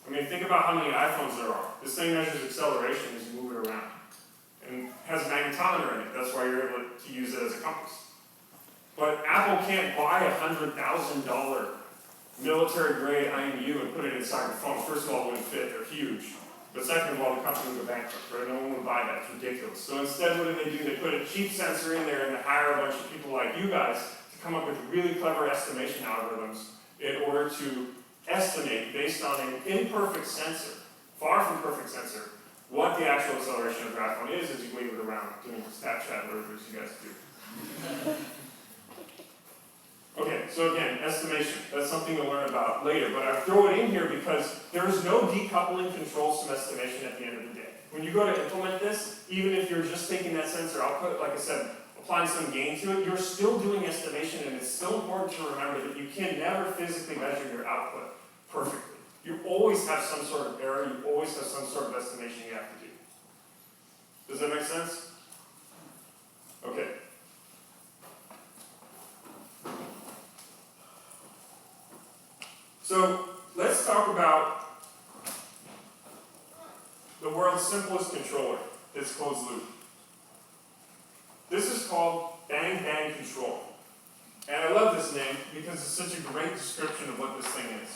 I mean, think about how many iPhones there are. This thing measures acceleration as you move it around. And has a magnetometer in it. That's why you're able to use it as a compass. But Apple can't buy a $100,000 military-grade IMU and put it inside the phone. First of all, it wouldn't fit. They're huge. But second of all, the company would go bankrupt. Right? No one would buy that. It's ridiculous. So instead, what do? They put a cheap sensor in there and they hire a bunch of people like you guys to come up with really clever estimation algorithms in order to estimate, based on an imperfect sensor, far from perfect sensor, what the actual acceleration of the iPhone is as you wave it around doing Snapchat, whatever it is you guys do. Okay, so again, estimation. That's something to learn about later, but I throw it in here because there is no decoupling controls from estimation at the end of the day. When you go to implement this, even if you're just taking that sensor output, like I said, applying some gain to it, you're still doing estimation, and it's still important to remember that you can never physically measure your output perfectly. You always have some sort of error, you always have some sort of estimation you have to do. Does that make sense? Okay. So, let's talk about the world's simplest controller, this closed loop. This is called Bang Bang Control. And I love this name because it's such a great description of what this thing is.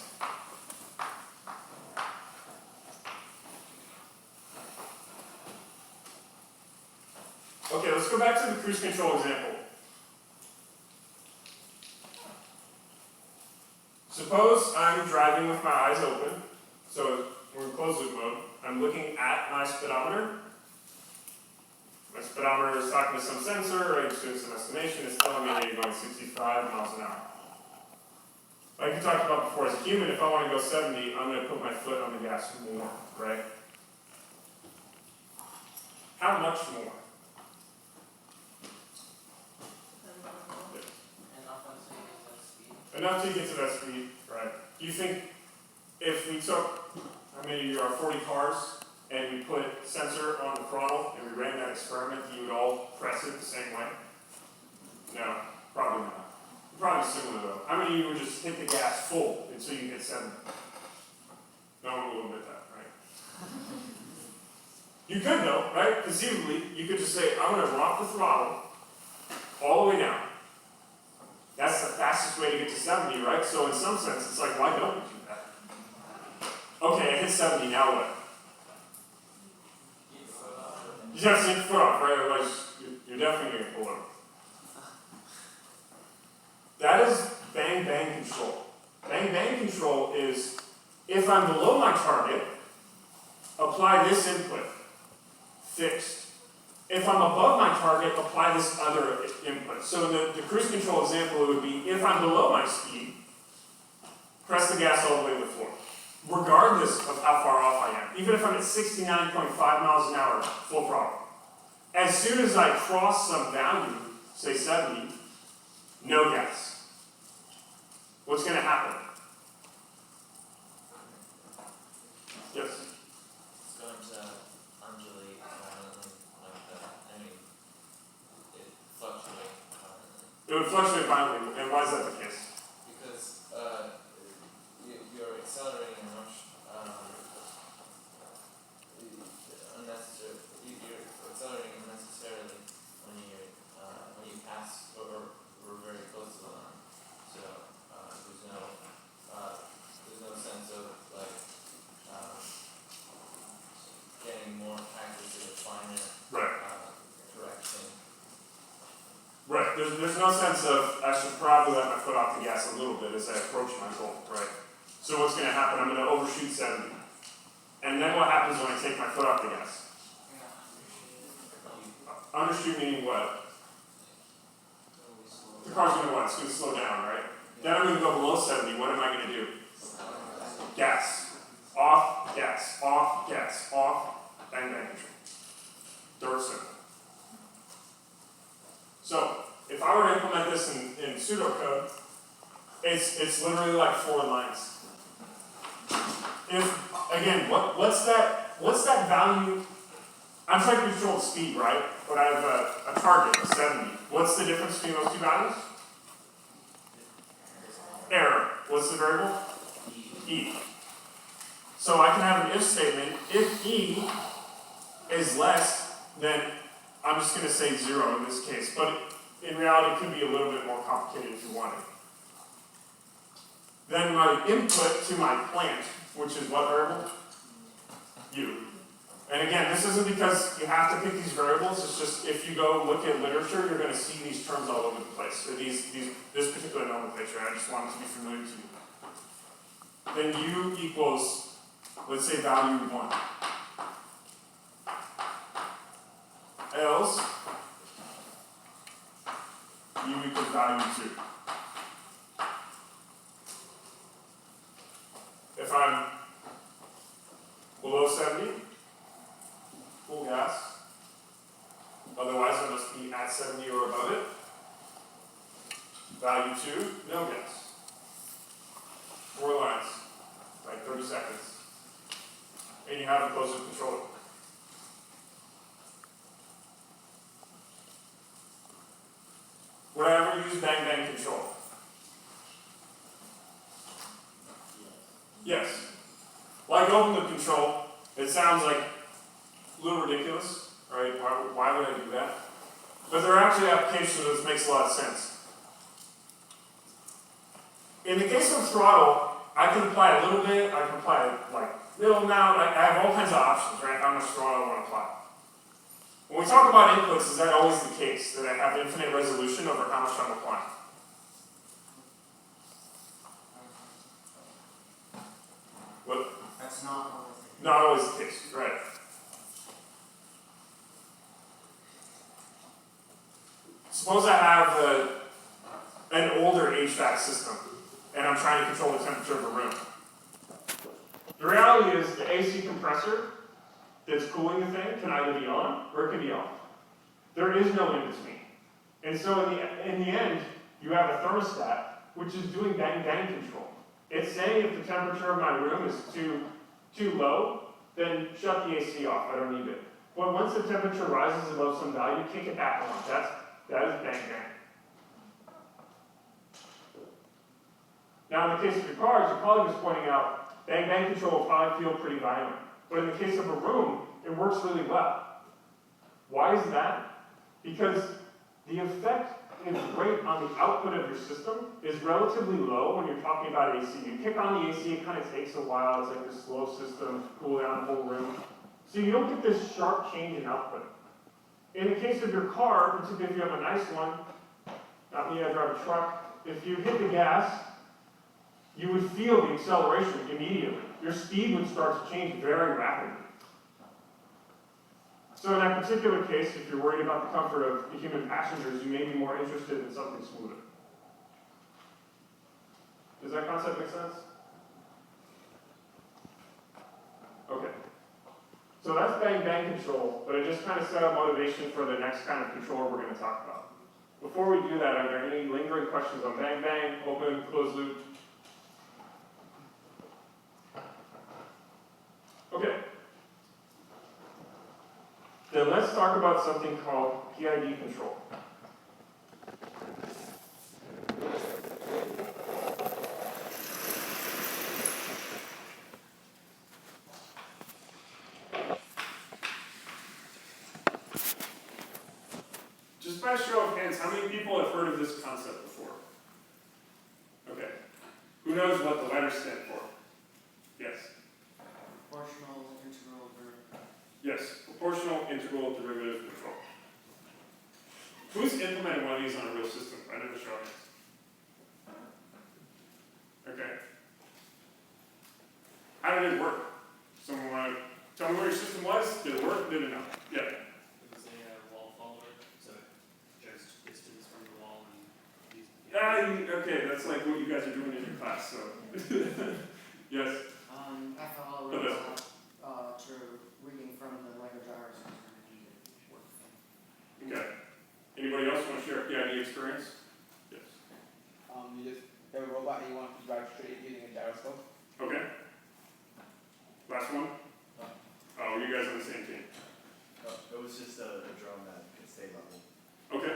Okay, let's go back to the cruise control example. Suppose I'm driving with my eyes open, so we're in closed loop mode. I'm looking at my speedometer. My speedometer is talking to some sensor, or it's doing some estimation. It's telling me that you're going 65 miles an hour. Like we talked about before, as a human, if I want to go 70, I'm going to put my foot on the gas more, right? How much more? Enough until you get to that speed. Enough to get to that speed, right? Do you think if we took, how many are 40 cars, and we put sensor on the throttle, and we ran that experiment, you would all press it the same way? No, probably not. Probably similar though. How many of you would just hit the gas full until you hit 70? No one will admit that, right? You could though, right? Conceivably, you could just say, I'm going to rock the throttle all the way down. That's the fastest way to get to 70, right? So in some sense, it's like, why don't we do that? Okay, I hit 70, now what? You just have to take your foot off, right? Otherwise, you're definitely going to pull over. That is bang-bang control. Bang-bang control is, if I'm below my target, apply this input, fixed. If I'm above my target, apply this other input. So in the cruise control example, it would be, if I'm below my speed, press the gas all the way to the floor, regardless of how far off I am. Even if I'm at 69.5 miles an hour, full throttle. As soon as I cross some value, say 70, no gas. What's going to happen? Yes? It's going to undulate violently like that. I mean, it fluctuates violently. It would fluctuate violently, and why is that the case? Because you're accelerating much unnecessary. You're accelerating unnecessarily when you pass or very close to the line. So there's no sense of like getting more accuracy or finer correction. Right. There's no sense of, I should probably let my foot off the gas a little bit as I approach my goal, right? So what's going to happen? I'm going to overshoot 70. And then what happens when I take my foot off the gas? Undershoot meaning what? The car's going to what? It's going to slow down, right? Then I'm going to go below 70. What am I going to do? Gas. Off, gas. Off, gas. Off, bang, bang, control. Dirt simple. So, if I were to implement this in pseudocode, it's literally like 4 lines. If, again, what's that value? I'm trying to control the speed, right? But I have a target of 70. What's the difference between those two values? Error. What's the variable? E. So I can have an if statement. If E is less than, I'm just going to say 0 in this case, but in reality it could be a little bit more complicated if you wanted. Then my input to my plant, which is what variable? U. And again, this isn't because you have to pick these variables, it's just if you go look at literature, you're going to see these terms all over the place, or this particular nomenclature. I just want it to be familiar to you. Then U equals, let's say value 1. Else, U equals value 2. If I'm below 70, full gas. Otherwise, I must be at 70 or above it. Value 2, no gas. 4 lines, like 30 seconds. And you have a closed loop controller. Would I ever use bang bang control? Yes. Like open loop control, it sounds like a little ridiculous, right? Why would I do that? But there are actually applications where this makes a lot of sense. In the case of throttle, I can apply a little bit, I can apply like little amount, I have all kinds of options, right? How much throttle I want to apply. When we talk about inputs, is that always the case? That I have infinite resolution over how much I'm applying? What? That's not always the case. Not always the case, right? Suppose I have an older HVAC system, and I'm trying to control the temperature of a room. The reality is the AC compressor that's cooling the thing can either be on or it can be off. There is no in between. And so in the end, you have a thermostat which is doing bang-bang control. It's saying if the temperature of my room is too low, then shut the AC off, I don't need it. But once the temperature rises above some value, kick it back on. That is bang-bang. Now in the case of your car, as your colleague was pointing out, bang-bang control will probably feel pretty violent. But in the case of a room, it works really well. Why is that? Because the effect rate on the output of your system is relatively low when you're talking about AC. You kick on the AC, it kind of takes a while. It's like this slow system, cool down the whole room. So you don't get this sharp change in output. In the case of your car, particularly if you have a nice one, not me, I drive a truck, if you hit the gas, you would feel the acceleration immediately. Your speed would start to change very rapidly. So in that particular case, if you're worried about the comfort of the human passengers, you may be more interested in something smoother. Does that concept make sense? Okay. So that's bang-bang control, but I just kind of set up motivation for the next kind of controller we're going to talk about. Before we do that, are there any lingering questions on bang-bang, open, closed loop? Okay. Then let's talk about something called PID control. Just by a show of hands, how many people have heard of this concept before? Okay. Who knows what the letters stand for? Yes. Proportional integral derivative. Yes, proportional integral derivative control. Who's implemented one of these on a real system? I never show it. Okay. How did it work? Someone want to tell me what your system was? Did it work? Did it not? Yeah. It was a wall follower, so it judged distance from the wall and used Okay, that's like what you guys are doing in your class, so. Yes. FLO Okay. rules to reading from the Lego gyro sensor and it worked. Okay. Anybody else want to share a PID experience? Yes. You just have a robot and you want to drive straight using a gyroscope. Okay. Last one? Oh, you guys on the same team. It was just a drone that could stay level. Okay.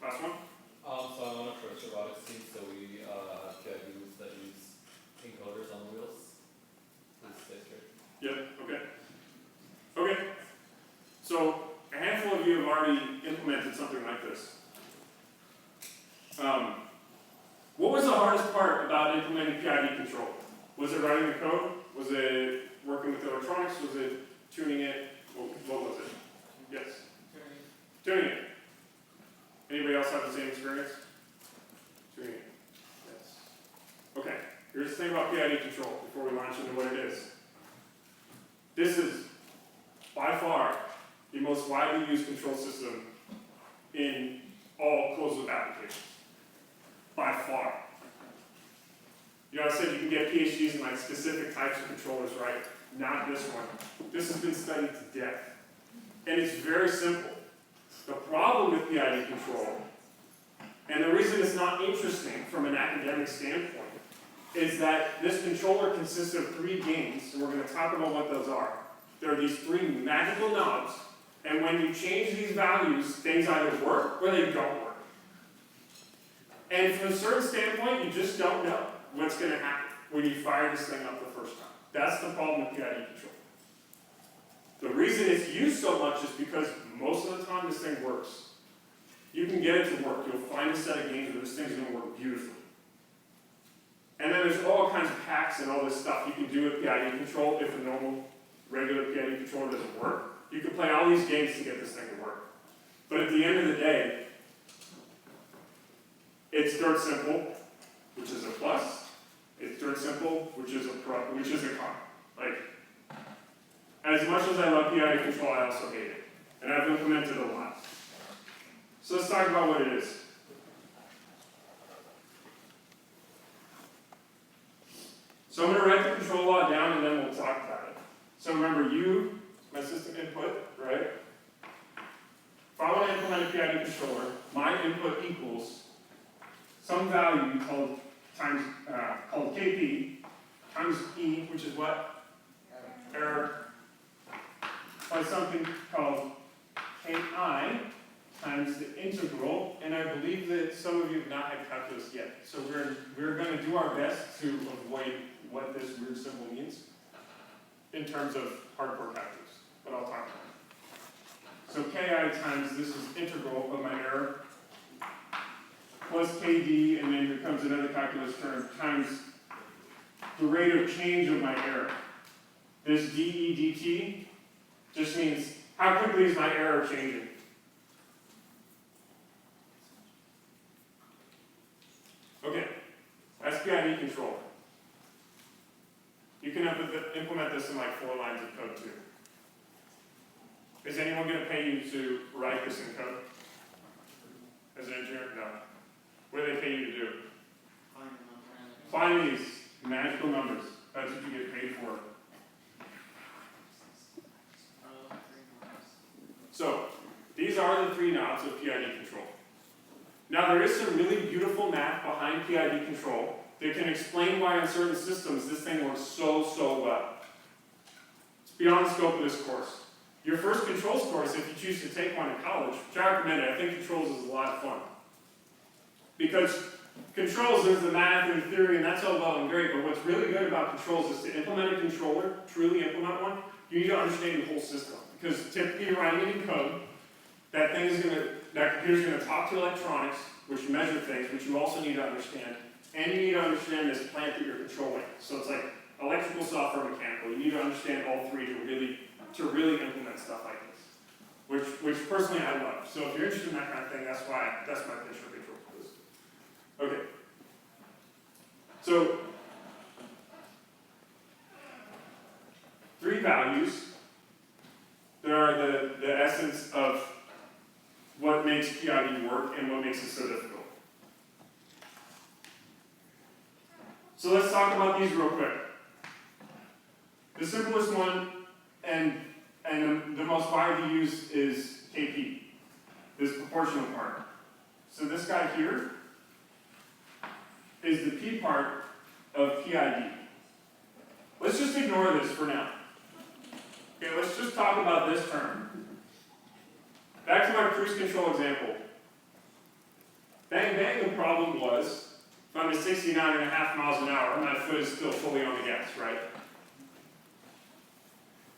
Last one? So I'm on a first robotics team, so we have PIDs that use encoders on the wheels to stay straight. Yep, okay. Okay. So a handful of you have already implemented something like this. What was the hardest part about implementing PID control? Was it writing the code? Was it working with electronics? Was it tuning it? What was it? Yes? Tuning it. Anybody else have the same experience? Tuning it. Yes. Okay. Here's the thing about PID control before we launch into what it is. This is, by far, the most widely used control system in all closed-loop applications. By far. You know, I said you can get PhDs in like specific types of controllers, right? Not this one. This has been studied to death. And it's very simple. The problem with PID control, and the reason it's not interesting from an academic standpoint, is that this controller consists of 3 gains, and we're going to talk about what those are. There are these 3 magical knobs, and when you change these values, things either work or they don't work. And from a certain standpoint, you just don't know what's going to happen when you fire this thing up the first time. That's the problem with PID control. The reason it's used so much is because most of the time this thing works. You can get it to work. You'll find a set of gains where this thing's going to work beautifully. And then there's all kinds of hacks and all this stuff you can do with PID control if a normal, regular PID controller doesn't work. You can play all these games to get this thing to work. But at the end of the day, it's dirt simple, which is a plus. It's dirt simple, which is a con. Like, as much as I love PID control, I also hate it. And I've implemented a lot. So let's talk about what it is. So I'm going to write the control law down and then we'll talk about it. So remember, U, my system input, right? If I want to implement a PID controller, my input equals some value called KP times E, which is what? Error, by something called KI times the integral, and I believe that some of you have not had calculus yet. So we're going to do our best to avoid what this weird symbol means in terms of hardcore calculus, but I'll talk about it. So KI times, this is integral of my error, plus KD, and then here comes another calculus term, times the rate of change of my error. This dE dt just means how quickly is my error changing. Okay, that's PID control. You can implement this in like 4 lines of code too. Is anyone going to pay you to write this in code? As an engineer? No. What do they pay you to do? Find these magical numbers. That's what you get paid for. So, these are the 3 knobs of PID control. Now, there is some really beautiful math behind PID control that can explain why in certain systems this thing works so well. It's beyond the scope of this course. Your first controls course, if you choose to take one in college, which I recommend it, I think controls is a lot of fun. Because controls, there's the math and the theory, and that's all well and great, but what's really good about controls is to implement a controller, truly implement one, you need to understand the whole system. Because typically you're writing it in code, that computer's going to talk to electronics, which measure things, which you also need to understand, and you need to understand this plant that you're controlling. So it's like electrical, software, mechanical. You need to understand all 3 to really implement stuff like this, which personally I love. So if you're interested in that kind of thing, that's my pitch for control. Okay. So 3 values. There are the essence of what makes PID work and what makes it so difficult. So let's talk about these real quick. The simplest one and the most widely used is KP, this proportional part. So this guy here is the P part of PID. Let's just ignore this for now. Okay, let's just talk about this term. Back to my cruise control example. Bang bang, the problem was, if I'm at 69.5 miles an hour, my foot is still fully on the gas, right?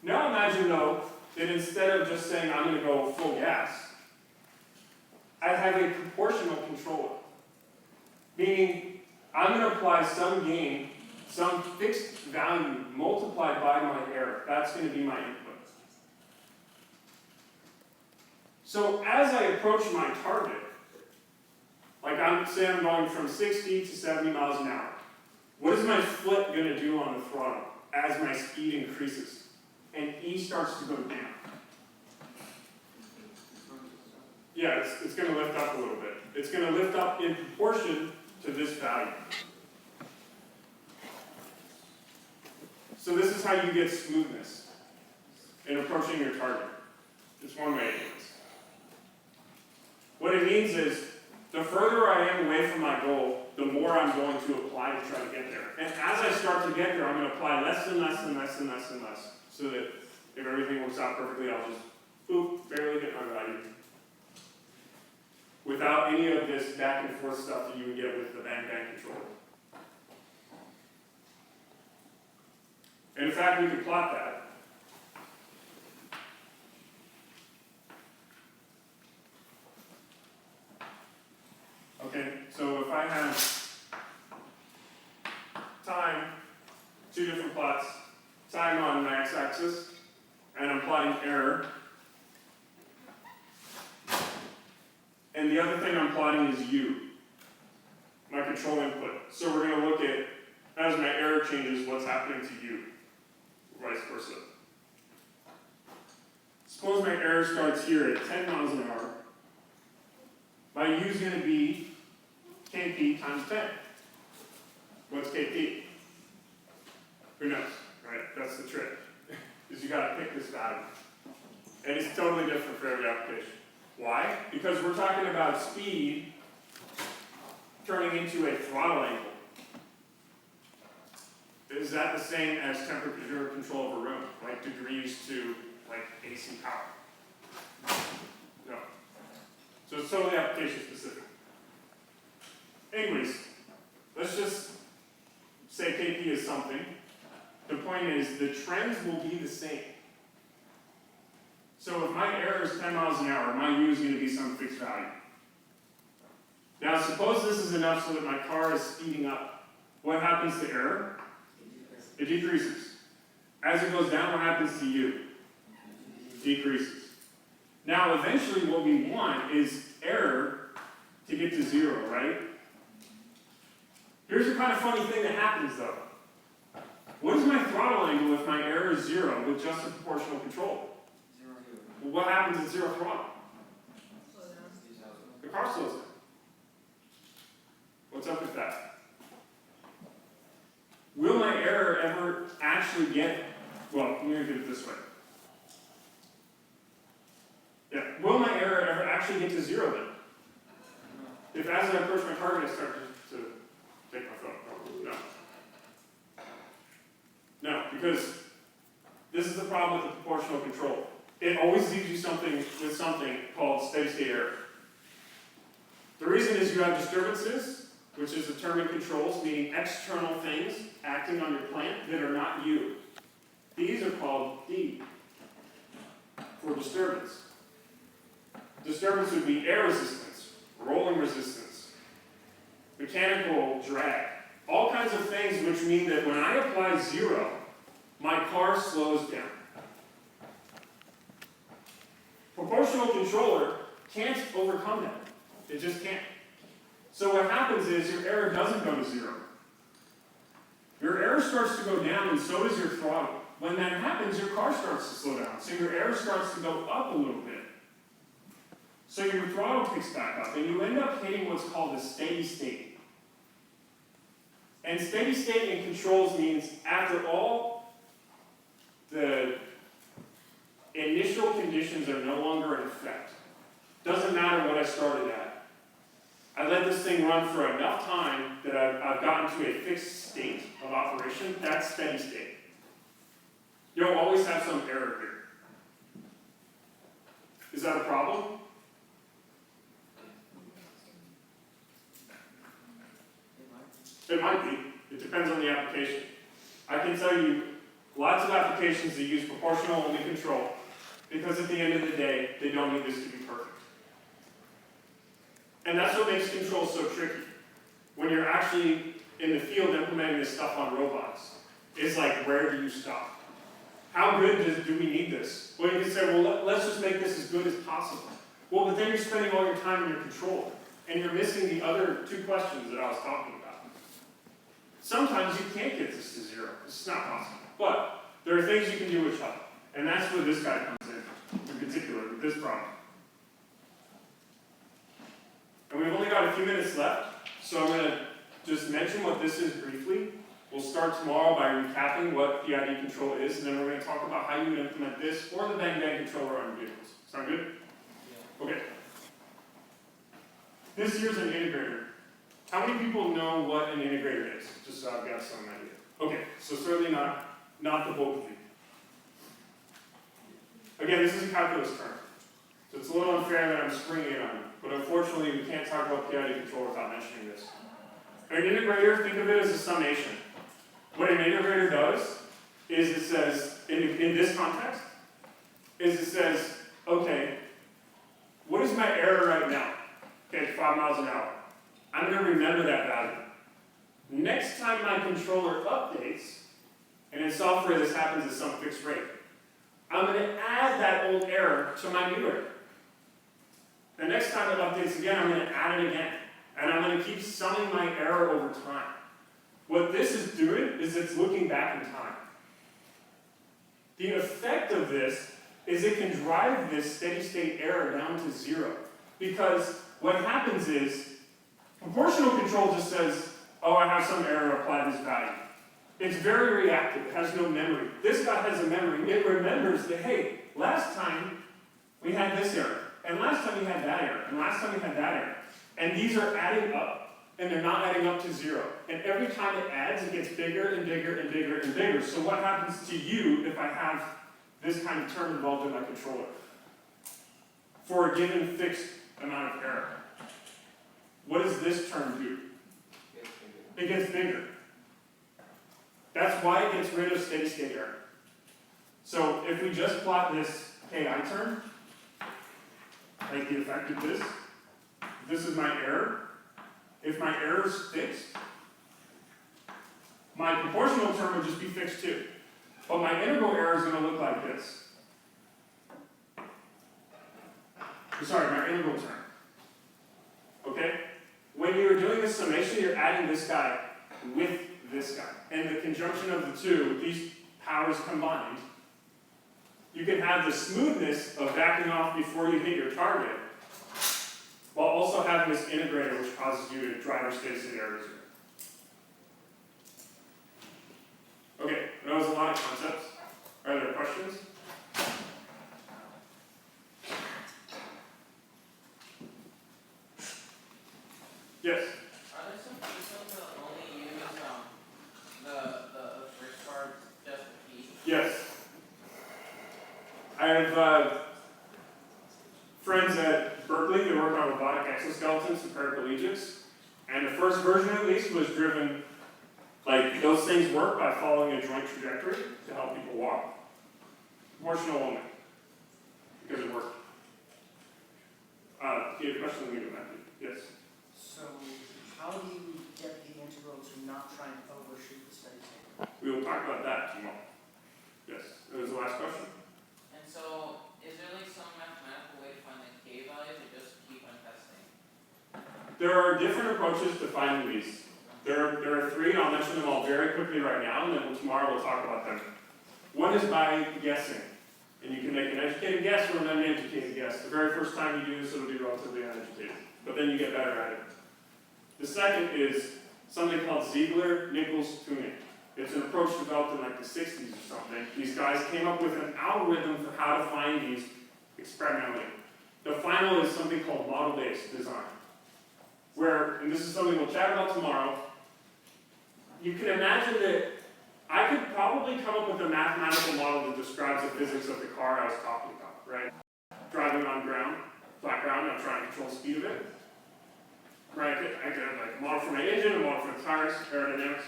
Now imagine though, that instead of just saying I'm going to go full gas, I have a proportional controller. Meaning, I'm going to apply some gain, some fixed value multiplied by my error. That's going to be my input. So as I approach my target, like say I'm going from 60 to 70 miles an hour, what is my foot going to do on the throttle as my speed increases? And E starts to go down. Yeah, it's going to lift up a little bit. It's going to lift up in proportion to this value. So this is how you get smoothness in approaching your target. It's one way to do this. What it means is, the further I am away from my goal, the more I'm going to apply to try to get there. And as I start to get there, I'm going to apply less and less and less and less and less. So that if everything works out perfectly, I'll just, boop, barely hit my value. Without any of this back and forth stuff that you would get with the bang bang controller. And in fact, we could plot that. Okay, so if I have time, 2 different plots, time on my x-axis, and I'm plotting error the other thing I'm plotting is U, my control input. So we're going to look at, as my error changes, what's happening to U, vice versa. Suppose my error starts here at 10 miles an hour. My U is going to be Kp times 10. What's Kp? Who knows, right? That's the trick. Is you got to pick this value. And it's totally different for every application. Why? Because we're talking about speed turning into a throttle angle. Is that the same as temperature control of a room, like degrees to like AC power? No. So it's totally application specific. Anyways, let's just say Kp is something. The point is the trends will be the same. So if my error is 10 miles an hour, my U is going to be some fixed value. Now suppose this is enough so that my car is speeding up. What happens to error? It decreases. As it goes down, what happens to U? Decreases. Now eventually what we want is error to get to 0, right? Here's the kind of funny thing that happens though. What is my throttle angle if my error is 0 with just a proportional control? Well, what happens at 0 throttle? The car slows down. What's up with that? Will my error ever actually get, well, let me do it this way. Yeah, will my error ever actually get to 0 then? If as I approach my target, I start to take my phone. No. No, because this is the problem with the proportional control. It always leaves you with something called steady state error. The reason is you have disturbances, which is the term in controls, meaning external things acting on your plant that are not you. These are called D for disturbance. Disturbance would be air resistance, rolling resistance, mechanical drag, all kinds of things which mean that when I apply 0, my car slows down. Proportional controller can't overcome that. It just can't. So what happens is your error doesn't go to 0. Your error starts to go down and so does your throttle. When that happens, your car starts to slow down. So your error starts to go up a little bit. So your throttle picks back up and you end up hitting what's called a steady state. And steady state in controls means after all the initial conditions are no longer in effect. Doesn't matter what I started at. I let this thing run for enough time that I've gotten to a fixed state of operation. That's steady state. You'll always have some error here. Is that a problem? It might be. It depends on the application. I can tell you lots of applications that use proportional only control because at the end of the day, they don't need this to be perfect. And that's what makes control so tricky. When you're actually in the field implementing this stuff on robots, it's like, where do you stop? How good do we need this? Well, you can say, well, let's just make this as good as possible. Well, but then you're spending all your time in your control, and you're missing the other 2 questions that I was talking about. Sometimes you can't get this to 0. It's not possible. But there are things you can do which help. And that's where this guy comes in particular, with this problem. And we've only got a few minutes left, so I'm going to just mention what this is briefly. We'll start tomorrow by recapping what PID control is, and then we're going to talk about how you would implement this or the bang-bang controller on your vehicles. Sound good? Yeah. Okay. This here's an integrator. How many people know what an integrator is? Just so I've got some idea. Okay, so certainly not the bulk of you. Again, this is a calculus term. So it's a little unfair that I'm springing it on you. But unfortunately, we can't talk about PID control without mentioning this. An integrator, think of it as a summation. What an integrator does is it says, in this context, is it says, okay, what is my error right now? Okay, 5 miles an hour. I'm going to remember that value. Next time my controller updates, and in software this happens at some fixed rate, I'm going to add that old error to my new error. The next time it updates again, I'm going to add it again. And I'm going to keep summing my error over time. What this is doing is it's looking back in time. The effect of this is it can drive this steady state error down to 0. Because what happens is, proportional control just says, oh, I have some error, apply this value. It's very reactive, it has no memory. This guy has a memory, it remembers that, hey, last time we had this error, and last time we had that error, and last time we had that error. And these are adding up, and they're not adding up to 0. And every time it adds, it gets bigger and bigger and bigger and bigger. So what happens to you if I have this kind of term involved in my controller? For a given fixed amount of error. What does this term do? It gets bigger. That's why it gets rid of steady state error. So if we just plot this KI term, like the effect of this is my error. If my error is fixed, my proportional term would just be fixed too. But my integral error is going to look like this. Sorry, my integral term. Okay? When you're doing this summation, you're adding this guy with this guy. And the conjunction of the two, these powers combined, you can have the smoothness of backing off before you hit your target, while also having this integrator which causes you to drive your steady state error to 0. Okay, that was a lot of concepts. Are there questions? Yes? Are there some people that only use the first part, just the P? Yes. I have friends at Berkeley that work on robotic exoskeletons and paraplegics, and the first version at least was driven, like those things work by following a joint trajectory to help people walk. Proportional only, because it worked. Do you have a question? Let me go back. Yes? So how do you get the integral to not try and overshoot the steady state? We will talk about that tomorrow. Yes, that was the last question. And so, is there like some mathematical way to find the K value to just keep on testing? There are different approaches to finding these. There are 3, and I'll mention them all very quickly right now, and then tomorrow we'll talk about them. One is by guessing. And you can make an educated guess or an uneducated guess. The very first time you do this, it'll be relatively uneducated. But then you get better at it. The second is something called Ziegler-Nichols tuning. It's an approach developed in like the 60s or something. These guys came up with an algorithm for how to find these experimentally. The final is something called model-based design. Where, and this is something we'll chat about tomorrow, you can imagine that I could probably come up with a mathematical model that describes the physics of the car I was talking about, right? Driving on ground, flat ground, I'm trying to control the speed of it. Right, I could have like a model for my engine, a model for the tires, aerodynamics.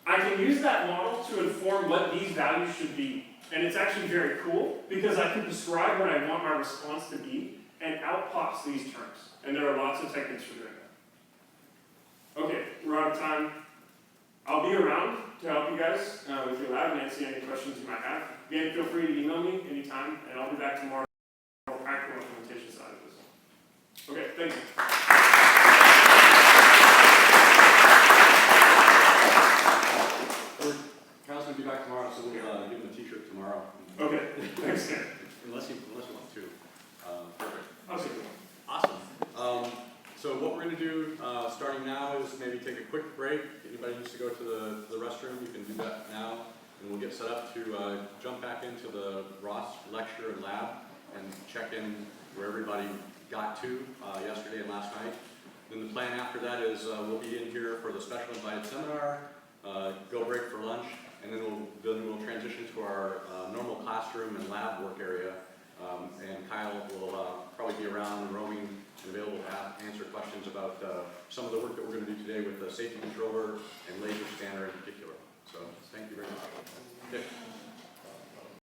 I can use that model to inform what these values should be. And it's actually very cool, because I can prescribe what I want my response to be, and out pops these terms. And there are lots of techniques for doing that. Okay, we're out of time. I'll be around to help you guys with your lab and answer any questions you might have. Again, feel free to email me anytime, and I'll be back tomorrow for the practical implementation side of this. Okay, thank you. Kyle's going to be back tomorrow, so we'll give him a t-shirt tomorrow. Okay, thanks, Dan. Unless you want to. Perfect. I'll see you. Awesome. So what we're going to do starting now is maybe take a quick break. If anybody needs to go to the restroom, you can do that now. And we'll get set up to jump back into the Ross lecture and lab and check in where everybody got to yesterday and last night. Then the plan after that is we'll be in here for the special invited seminar, go break for lunch, and then we'll transition to our normal classroom and lab work area. And Kyle will probably be around roaming and available to answer questions about some of the work that we're going to do today with the safety controller and laser scanner in particular. So thank you very much. Okay.